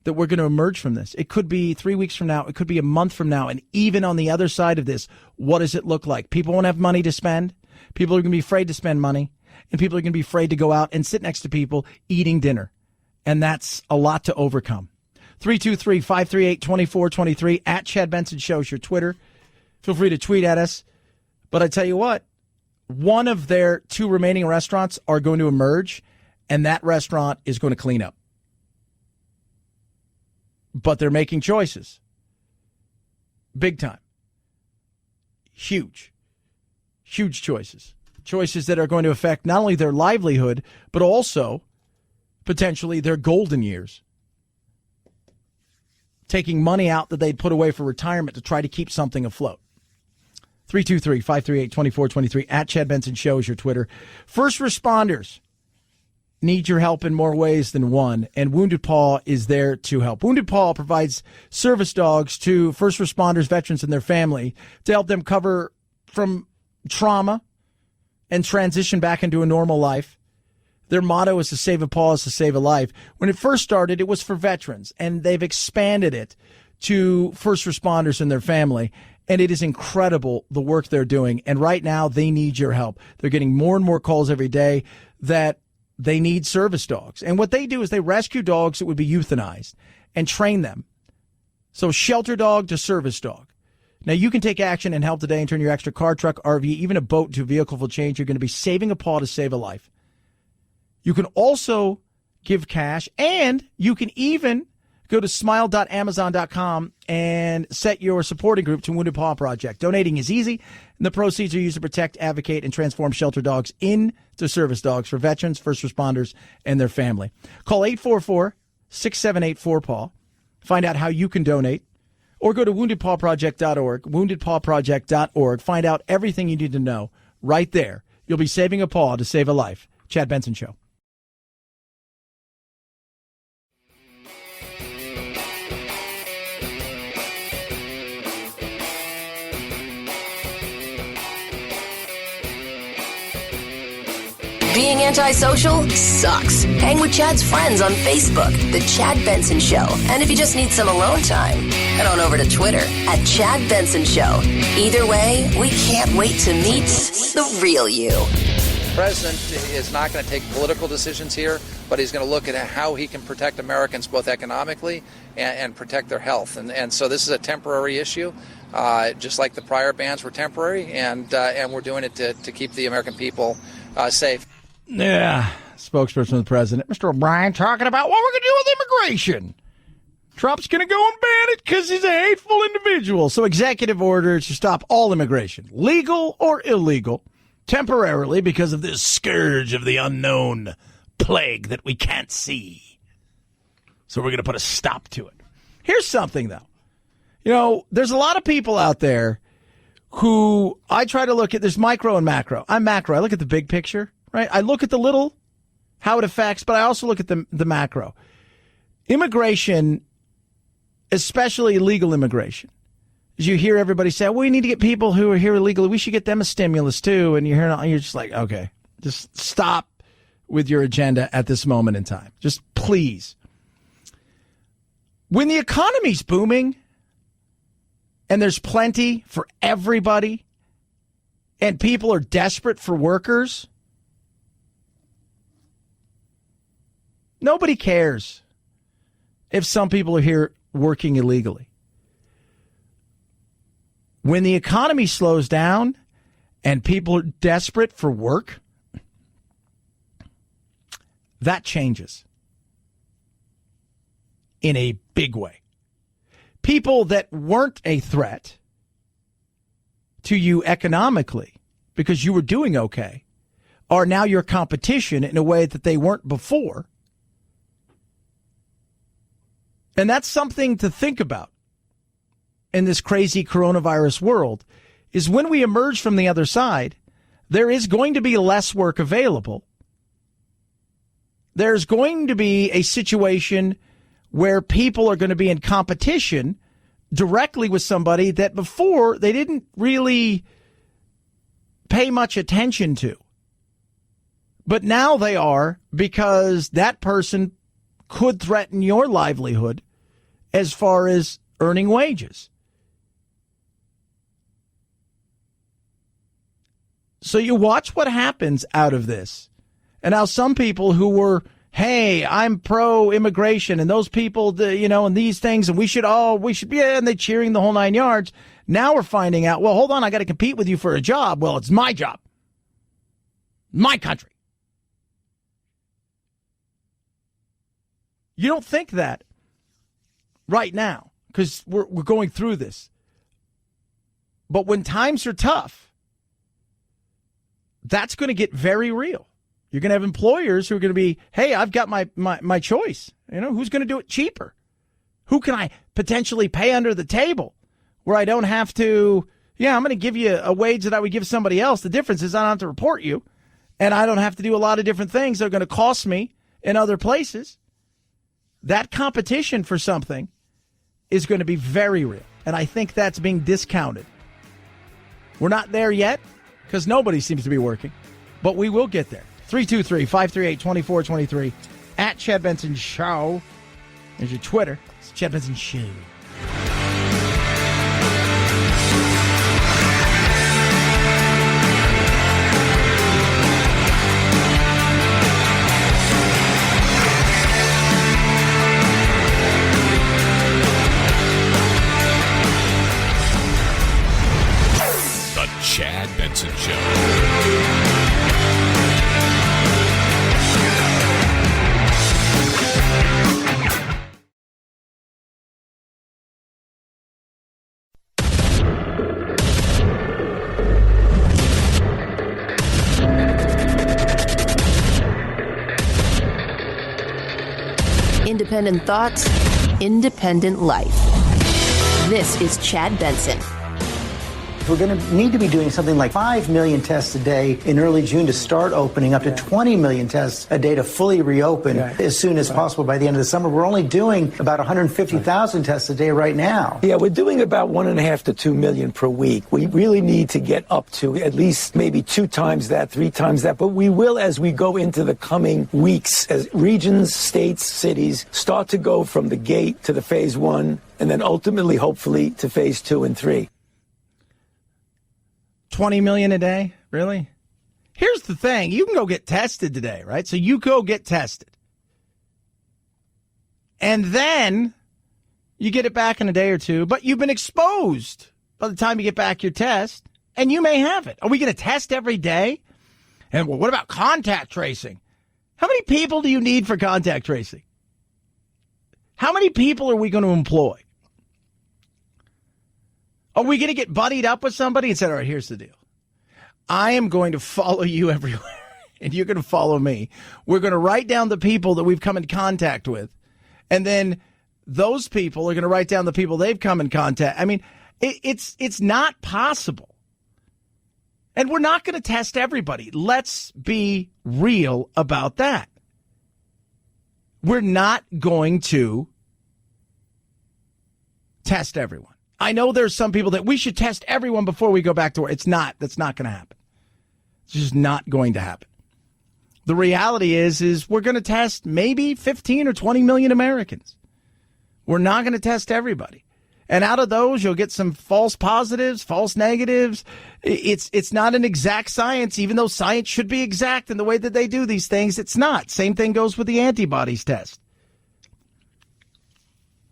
S3: That we're going to emerge from this. It could be 3 weeks from now. It could be a month from now. And even on the other side of this, what does it look like? People won't have money to spend. People are going to be afraid to spend money. And people are going to be afraid to go out and sit next to people eating dinner. And that's a lot to overcome. 323-538-2423 at Chad Benson Show is your Twitter. Feel free to tweet at us. But I tell you what, one of their 2 remaining restaurants are going to emerge, and that restaurant is going to clean up. But they're making choices. Big time. Huge. Huge choices. Choices that are going to affect not only their livelihood, but also potentially their golden years. Taking money out that they'd put away for retirement to try to keep something afloat. 323-538-2423 at Chad Benson Show is your Twitter. First responders need your help in more ways than one, and Wounded Paw is there to help. Wounded Paw provides service dogs to first responders, veterans, and their family to help them recover from trauma and transition back into a normal life. Their motto is to save a paw is to save a life. When it first started, it was for veterans, and they've expanded it to first responders and their family. And it is incredible the work they're doing. And right now, they need your help. They're getting more and more calls every day that they need service dogs. And what they do is they rescue dogs that would be euthanized and train them. So shelter dog to service dog. Now, you can take action and help today and turn your extra car, truck, RV, even a boat into a vehicle for change. You're going to be saving a paw to save a life. You can also give cash, and you can even go to smile.amazon.com and set your supporting group to Wounded Paw Project. Donating is easy, and the proceeds are used to protect, advocate, and transform shelter dogs into service dogs for veterans, first responders, and their family. Call 844-678-4PAW. Find out how you can donate, or go to woundedpawproject.org, woundedpawproject.org. Find out everything you need to know right there. You'll be saving a paw to save a life. Chad Benson Show.
S1: Being antisocial sucks. Hang with Chad's friends on Facebook, The Chad Benson Show. And if you just need some alone time, head on over to Twitter at Chad Benson Show. Either way, we can't wait to meet the real you.
S2: The president is not going to take political decisions here, but he's going to look at how he can protect Americans both economically and protect their health. And so this is a temporary issue, just like the prior bans were temporary, and we're doing it to keep the American people safe.
S3: Yeah, spokesperson of the president, Mr. O'Brien, talking about what we're going to do with immigration. Trump's going to go and ban it because he's a hateful individual. So executive orders to stop all immigration, legal or illegal, temporarily because of this scourge of the unknown plague that we can't see. So we're going to put a stop to it. Here's something, though. You know, there's a lot of people out there who I try to look at. There's micro and macro. I'm macro. I look at the big picture. Right? I look at the little, how it affects, but I also look at the macro. Immigration, especially illegal immigration, as you hear everybody say, well, we need to get people who are here illegally. We should get them a stimulus too. And you're just like, okay, just stop with your agenda at this moment in time. Just please. When the economy's booming and there's plenty for everybody and people are desperate for workers, nobody cares if some people are here working illegally. When the economy slows down and people are desperate for work, that changes in a big way. People that weren't a threat to you economically because you were doing okay are now your competition in a way that they weren't before. And that's something to think about in this crazy coronavirus world, is when we emerge from the other side, there is going to be less work available. There's going to be a situation where people are going to be in competition directly with somebody that before they didn't really pay much attention to. But now they are, because that person could threaten your livelihood as far as earning wages. So you watch what happens out of this. And now some people who were, hey, I'm pro-immigration, and those people, and these things, and we should be, and they're cheering the whole 9 yards. Now we're finding out, well, hold on, I got to compete with you for a job. Well, it's my job. My country. You don't think that right now, because we're going through this. But when times are tough, that's going to get very real. You're going to have employers who are going to be, hey, I've got my choice. Who's going to do it cheaper? Who can I potentially pay under the table where I don't have to, I'm going to give you a wage that I would give somebody else. The difference is I don't have to report you, and I don't have to do a lot of different things that are going to cost me in other places. That competition for something is going to be very real, and I think that's being discounted. We're not there yet because nobody seems to be working, but we will get there. 323-538-2423 at Chad Benson Show. There's your Twitter. It's Chad Benson Show.
S4: Chad Benson Show.
S7: Independent thoughts, independent life. This is Chad Benson.
S6: We're going to need to be doing something like 5 million tests a day in early June to start opening, up to 20 million tests a day to fully reopen as soon as possible by the end of the summer. We're only doing about 150,000 tests a day right now.
S17: Yeah, we're doing about 1.5 to 2 million per week. We really need to get up to at least maybe 2 times that, 3 times that. But we will as we go into the coming weeks, as regions, states, cities start to go from the gate to the phase 1 and then ultimately, hopefully, to phase 2 and 3.
S3: 20 million a day? Really? Here's the thing. You can go get tested today, right? So you go get tested. And then you get it back in a day or two, but you've been exposed by the time you get back your test, and you may have it. Are we going to test every day? And well, what about contact tracing? How many people do you need for contact tracing? How many people are we going to employ? Are we going to get buddied up with somebody and say, all right, here's the deal. I am going to follow you everywhere, and you're going to follow me. We're going to write down the people that we've come in contact with, and then those people are going to write down the people they've come in contact. I mean, it's not possible. And we're not going to test everybody. Let's be real about that. We're not going to test everyone. I know there's some people that we should test everyone before we go back to work. It's not. That's not going to happen. It's just not going to happen. The reality is we're going to test maybe 15 or 20 million Americans. We're not going to test everybody. And out of those, you'll get some false positives, false negatives. It's not an exact science, even though science should be exact in the way that they do these things. It's not. Same thing goes with the antibodies test.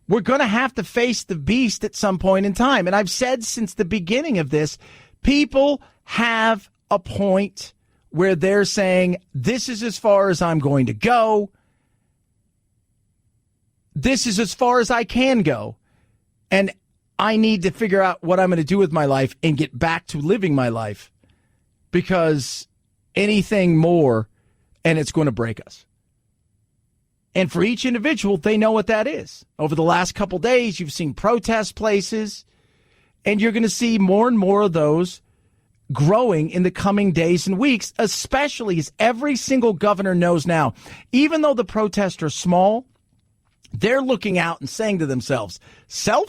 S3: We're going to have to face the beast at some point in time. And I've said since the beginning of this, people have a point where they're saying, this is as far as I'm going to go. This is as far as I can go. And I need to figure out what I'm going to do with my life and get back to living my life, because anything more and it's going to break us. And for each individual, they know what that is. Over the last couple days, you've seen protest places, and you're going to see more and more of those growing in the coming days and weeks, especially as every single governor knows now, even though the protests are small, they're looking out and saying to themselves, small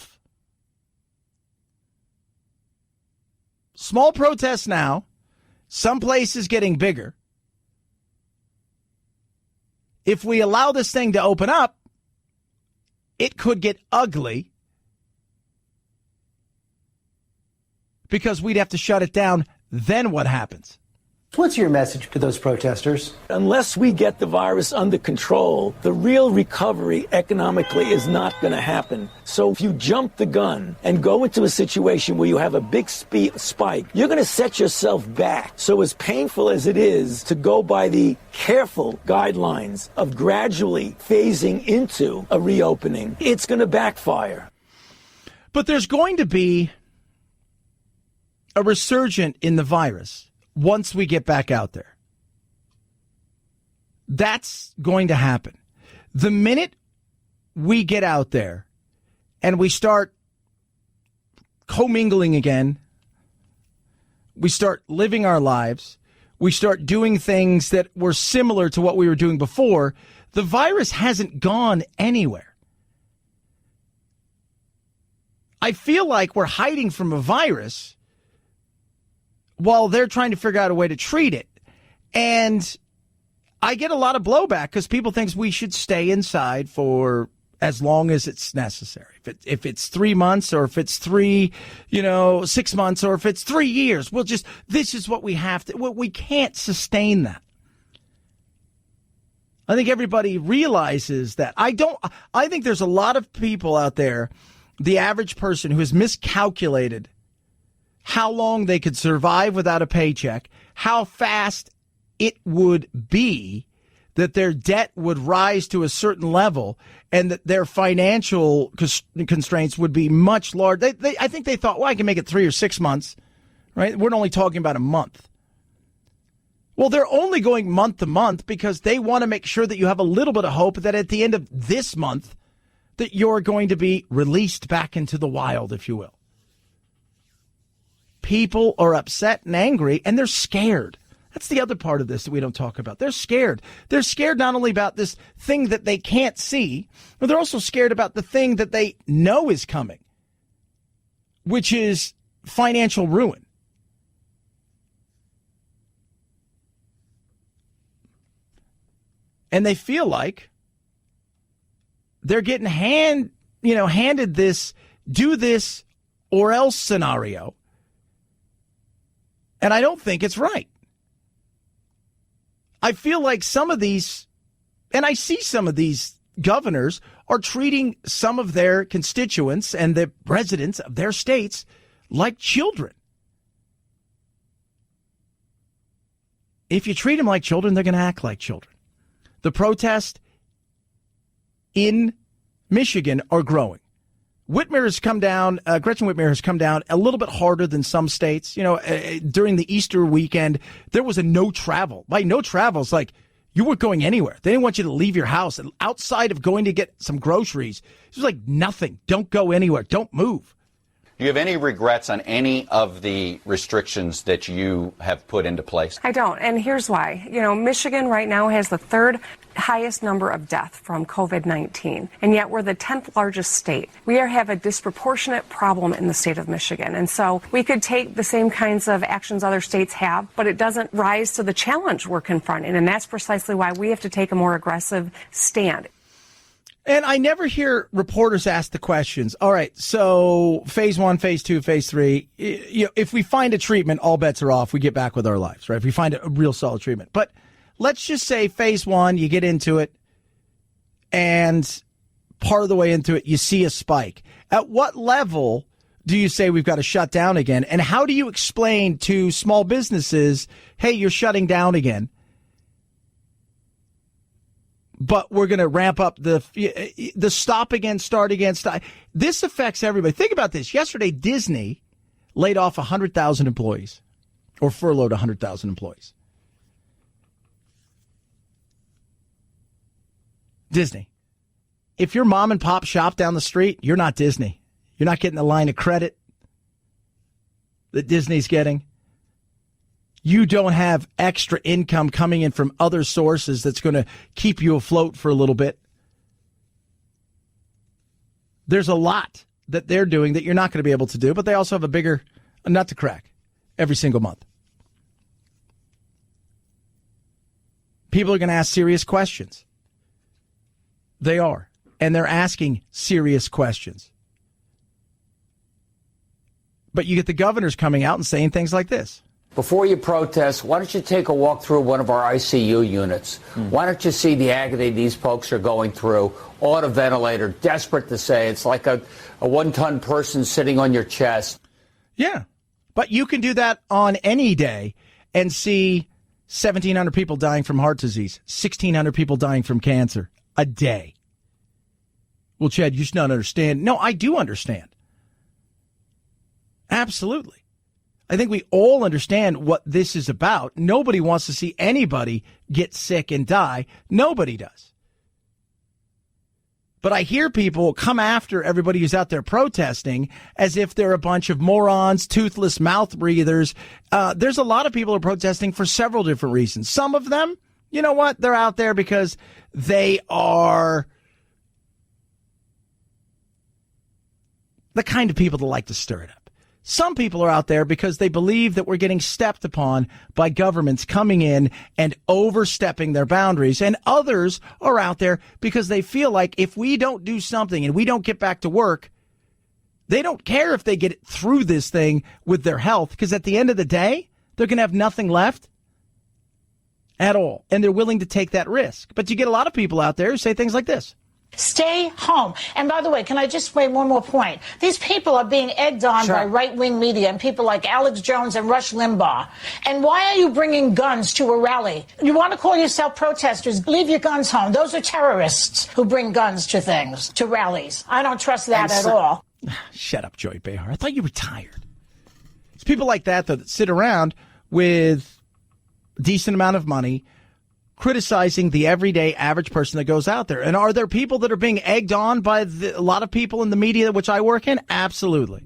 S3: protests now, Some places getting bigger. If we allow this thing to open up, it could get ugly because we'd have to shut it down. Then what happens?
S6: What's your message to those protesters?
S17: Unless we get the virus under control, the real recovery economically is not going to happen. So if you jump the gun and go into a situation where you have a big spike, you're going to set yourself back. So as painful as it is to go by the careful guidelines of gradually phasing into a reopening, it's going to backfire.
S3: But there's going to be a resurgence in the virus once we get back out there. That's going to happen. The minute we get out there and we start commingling again, we start living our lives, we start doing things that were similar to what we were doing before, the virus hasn't gone anywhere. I feel like we're hiding from a virus while they're trying to figure out a way to treat it. And I get a lot of blowback because people think we should stay inside for as long as it's necessary. If it's 3 months or if it's 6 months or if it's 3 years, this is what we have to, we can't sustain that. I think everybody realizes that. I think there's a lot of people out there, the average person who has miscalculated how long they could survive without a paycheck, how fast it would be that their debt would rise to a certain level and that their financial constraints would be much larger. I think they thought, well, I can make it 3 or 6 months, right? We're only talking about a month. Well, they're only going month to month because they want to make sure that you have a little bit of hope that at the end of this month that you're going to be released back into the wild, if you will. People are upset and angry, and they're scared. That's the other part of this that we don't talk about. They're scared. They're scared not only about this thing that they can't see, but they're also scared about the thing that they know is coming, which is financial ruin. And they feel like they're getting handed this do this or else scenario. And I don't think it's right. I feel like some of these, and I see some of these governors are treating some of their constituents and the residents of their states like children. If you treat them like children, they're going to act like children. The protests in Michigan are growing. Whitmer has come down, Gretchen Whitmer has come down a little bit harder than some states. During the Easter weekend, there was a no travel. By no travel, it's like you weren't going anywhere. They didn't want you to leave your house. Outside of going to get some groceries, it was like nothing. Don't go anywhere. Don't move.
S4: Do you have any regrets on any of the restrictions that you have put into place?
S5: I don't, and here's why. Michigan right now has the third highest number of deaths from COVID-19, and yet we're the 10th largest state. We have a disproportionate problem in the state of Michigan, and so we could take the same kinds of actions other states have, but it doesn't rise to the challenge we're confronting, and that's precisely why we have to take a more aggressive stand.
S3: And I never hear reporters ask the questions. All right, so phase 1, phase 2, phase 3, if we find a treatment, all bets are off. We get back with our lives, right? If we find a real solid treatment. But let's just say phase 1, you get into it, and part of the way into it, you see a spike. At what level do you say we've got to shut down again? And how do you explain to small businesses, hey, you're shutting down again, but we're going to ramp up the stop again, start again. Stop. This affects everybody. Think about this. Yesterday, Disney laid off 100,000 employees or furloughed 100,000 employees. Disney. If your mom and pop shop down the street, you're not Disney. You're not getting the line of credit that Disney's getting. You don't have extra income coming in from other sources that's going to keep you afloat for a little bit. There's a lot that they're doing that you're not going to be able to do, but they also have a bigger nut to crack every single month. People are going to ask serious questions. They are. And they're asking serious questions. But you get the governors coming out and saying things like this.
S18: Before you protest, why don't you take a walk through one of our ICU units? Why don't you see the agony these folks are going through on a ventilator, desperate to say. It's like a one-ton person sitting on your chest.
S3: Yeah, but you can do that on any day and see 1,700 people dying from heart disease, 1,600 people dying from cancer a day. Well, Chad, you should not understand. No, I do understand. Absolutely. I think we all understand what this is about. Nobody wants to see anybody get sick and die. Nobody does. But I hear people come after everybody who's out there protesting as if they're a bunch of morons, toothless mouth breathers. There's a lot of people who are protesting for several different reasons. Some of them, you know what? They're out there because they are the kind of people that like to stir it up. Some people are out there because they believe that we're getting stepped upon by governments coming in and overstepping their boundaries. And others are out there because they feel like if we don't do something and we don't get back to work, they don't care if they get through this thing with their health, because at the end of the day, they're going to have nothing left at all. And they're willing to take that risk. But you get a lot of people out there who say things like this.
S20: Stay home. And by the way, can I just make one more point? These people are being egged on by right-wing media and people like Alex Jones and Rush Limbaugh. And why are you bringing guns to a rally? You want to call yourself protesters? Leave your guns home. Those are terrorists who bring guns to things, to rallies. I don't trust that at all.
S3: Shut up, Joy Behar. I thought you were tired. It's people like that that sit around with a decent amount of money criticizing the everyday average person that goes out there. And are there people that are being egged on by a lot of people in the media which I work in? Absolutely.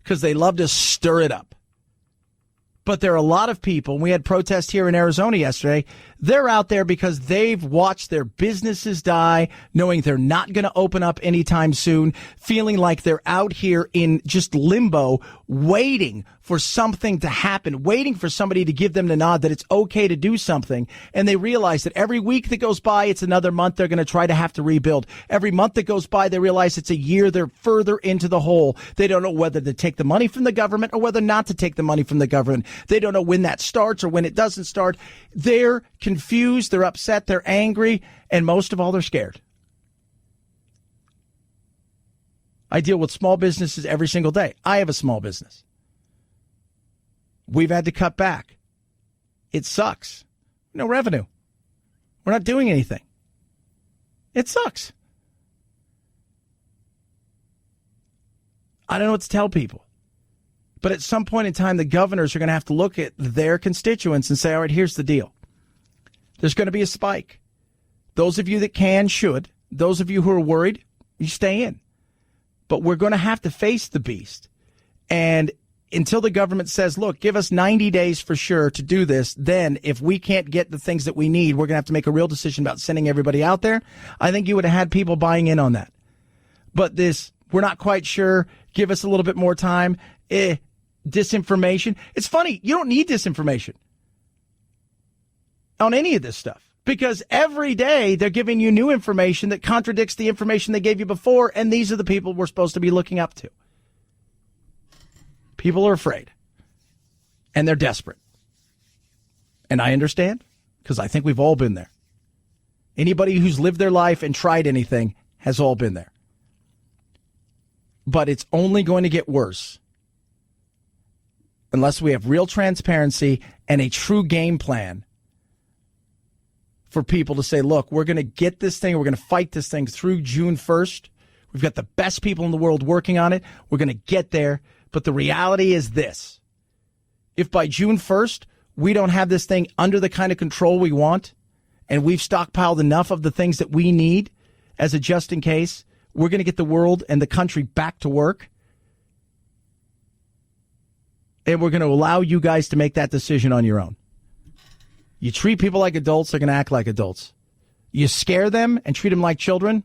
S3: Because they love to stir it up. But there are a lot of people, and we had protests here in Arizona yesterday, they're out there because they've watched their businesses die, knowing they're not going to open up anytime soon, feeling like they're out here in just limbo, waiting for something to happen, waiting for somebody to give them the nod that it's okay to do something. And they realize that every week that goes by, it's another month they're going to try to have to rebuild. Every month that goes by, they realize it's a year they're further into the hole. They don't know whether to take the money from the government or whether not to take the money from the government. They don't know when that starts or when it doesn't start. They're confused, they're upset, they're angry, and most of all, they're scared. I deal with small businesses every single day. I have a small business. We've had to cut back. It sucks. No revenue. We're not doing anything. It sucks. I don't know what to tell people. But at some point in time, the governors are going to have to look at their constituents and say, all right, here's the deal. There's going to be a spike. Those of you that can, should. Those of you who are worried, you stay in. But we're going to have to face the beast. And until the government says, look, give us 90 days for sure to do this, then if we can't get the things that we need, we're going to have to make a real decision about sending everybody out there. I think you would have had people buying in on that. But this, we're not quite sure, give us a little bit more time, disinformation. It's funny, you don't need disinformation on any of this stuff, because every day they're giving you new information that contradicts the information they gave you before, and these are the people we're supposed to be looking up to. People are afraid, and they're desperate. And I understand, because I think we've all been there. Anybody who's lived their life and tried anything has all been there. But it's only going to get worse unless we have real transparency and a true game plan for people to say, look, we're going to get this thing, we're going to fight this thing through June 1st. We've got the best people in the world working on it. We're going to get there. But the reality is this. If by June 1st, we don't have this thing under the kind of control we want, and we've stockpiled enough of the things that we need as a just in case, we're going to get the world and the country back to work. And we're going to allow you guys to make that decision on your own. You treat people like adults, they're going to act like adults. You scare them and treat them like children,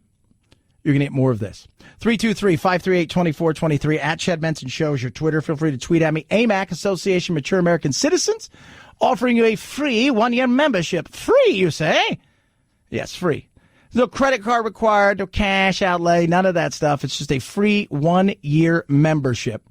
S3: you're going to get more of this. 323-538-2423 at Chad Benson Show is your Twitter. Feel free to tweet at me. AMAC, Association of Mature American Citizens, offering you a free 1-year membership. Free, you say? Yes, free. No credit card required, no cash outlay, none of that stuff. It's just a free 1-year membership.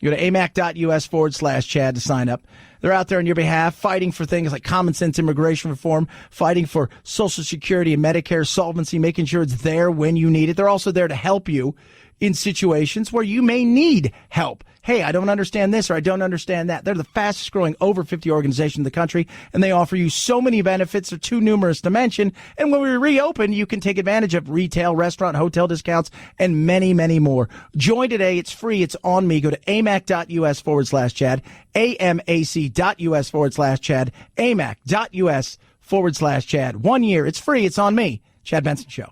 S3: You go to amac.us/Chad to sign up. They're out there on your behalf, fighting for things like common sense immigration reform, fighting for Social Security and Medicare solvency, making sure it's there when you need it. They're also there to help you in situations where you may need help. Hey, I don't understand this or I don't understand that. They're the fastest growing over 50 organization in the country, and they offer you so many benefits. They're too numerous to mention. And when we reopen, you can take advantage of retail, restaurant, hotel discounts, and many, many more. Join today. It's free. It's on me. Go to amac.us/Chad, amac.us/Chad, amac.us/Chad. 1 year. It's free. It's on me. Chad Benson Show.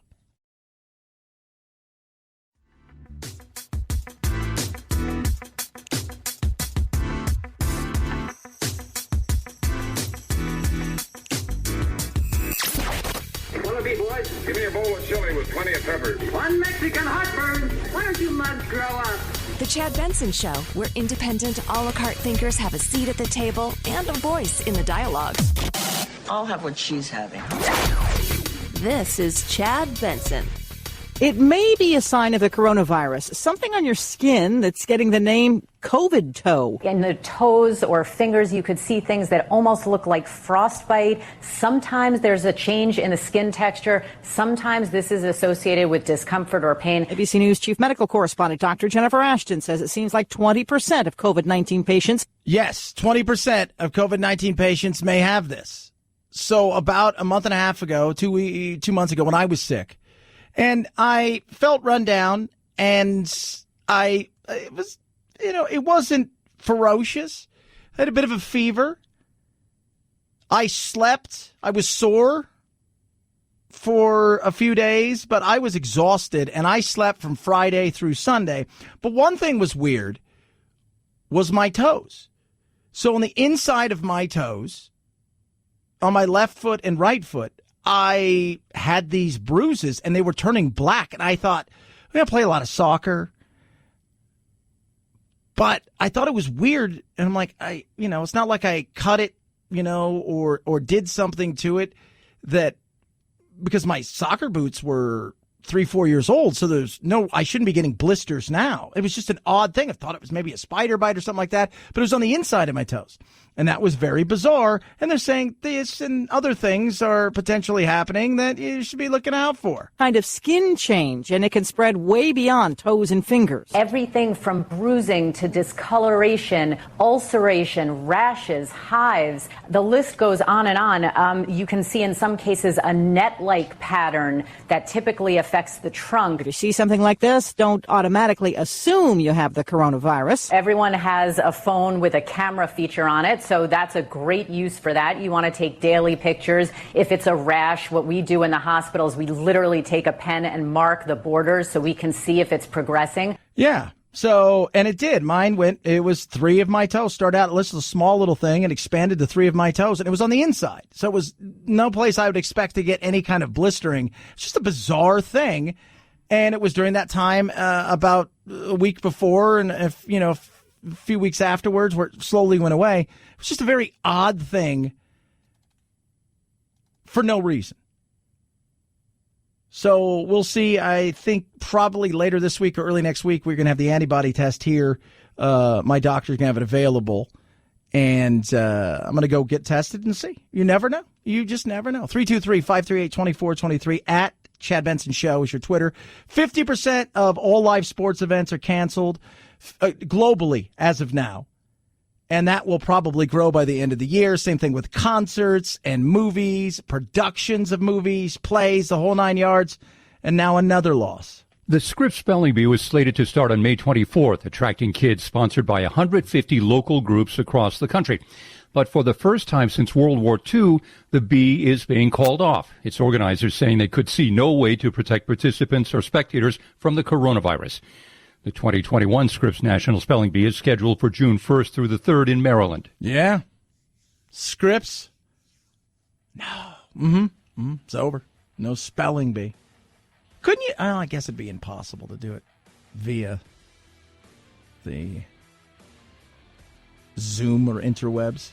S8: Boys, give me a bowl of chili with plenty of peppers.
S9: One Mexican heartburn. Why don't you mugs grow up?
S21: The Chad Benson Show, where independent, a la carte thinkers have a seat at the table and a voice in the dialogue.
S22: I'll have what she's having.
S21: This is Chad Benson.
S23: It may be a sign of the coronavirus, something on your skin that's getting the name COVID toe.
S26: In the toes or fingers, you could see things that almost look like frostbite. Sometimes there's a change in the skin texture. Sometimes this is associated with discomfort or pain.
S23: ABC News chief medical correspondent Dr. Jennifer Ashton says it seems like 20% of COVID-19 patients.
S3: Yes, 20% of COVID-19 patients may have this. So about a month and a half ago, 2 months ago when I was sick, and I felt run down, and it wasn't ferocious. I had a bit of a fever. I slept. I was sore for a few days, but I was exhausted, and I slept from Friday through Sunday. But one thing was weird was my toes. So on the inside of my toes, on my left foot and right foot, I had these bruises, and they were turning black. And I thought, I'm going to play a lot of soccer. But I thought it was weird. And I'm like, it's not like I cut it, or did something to it because my soccer boots were 3-4 years old. So I shouldn't be getting blisters now. It was just an odd thing. I thought it was maybe a spider bite or something like that, but it was on the inside of my toes. And that was very bizarre. And they're saying this and other things are potentially happening that you should be looking out for.
S23: Kind of skin change, and it can spread way beyond toes and fingers.
S26: Everything from bruising to discoloration, ulceration, rashes, hives. The list goes on and on. You can see in some cases a net-like pattern that typically affects the trunk.
S23: If you see something like this, don't automatically assume you have the coronavirus.
S26: Everyone has a phone with a camera feature on it. So that's a great use for that. You want to take daily pictures. If it's a rash, what we do in the hospitals, we literally take a pen and mark the borders so we can see if it's progressing.
S3: Yeah. So, and it did. It was 3 of my toes. Started out as a small little thing and expanded to 3 of my toes, and it was on the inside. So it was no place I would expect to get any kind of blistering. It's just a bizarre thing. And it was during that time, about a week before, and a few weeks afterwards, where it slowly went away. It was just a very odd thing for no reason. So we'll see. I think probably later this week or early next week, we're going to have the antibody test here. My doctor's going to have it available. And I'm going to go get tested and see. You never know. You just never know. 323-538-2423 at Chad Benson Show is your Twitter. 50% of all live sports events are canceled globally as of now. And that will probably grow by the end of the year. Same thing with concerts and movies, productions of movies, plays, the whole 9 yards. And now another loss.
S19: The Scripps Spelling Bee was slated to start on May 24th, attracting kids sponsored by 150 local groups across the country. But for the first time since World War II, the bee is being called off. Its organizers saying they could see no way to protect participants or spectators from the coronavirus. The 2021 Scripps National Spelling Bee is scheduled for June 1st through the 3rd in Maryland.
S3: Yeah. Scripps? No. It's over. No spelling bee. Couldn't you? I guess it'd be impossible to do it via the Zoom or interwebs.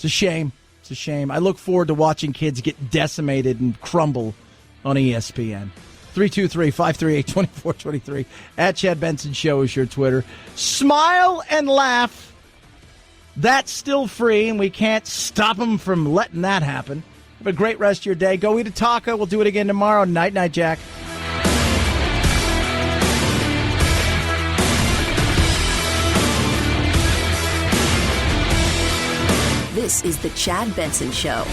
S3: It's a shame. It's a shame. I look forward to watching kids get decimated and crumble on ESPN. 323-538-2423. At Chad Benson Show is your Twitter. Smile and laugh. That's still free, and we can't stop them from letting that happen. Have a great rest of your day. Go eat a taco. We'll do it again tomorrow. Night, night, Jack.
S21: This is the Chad Benson Show.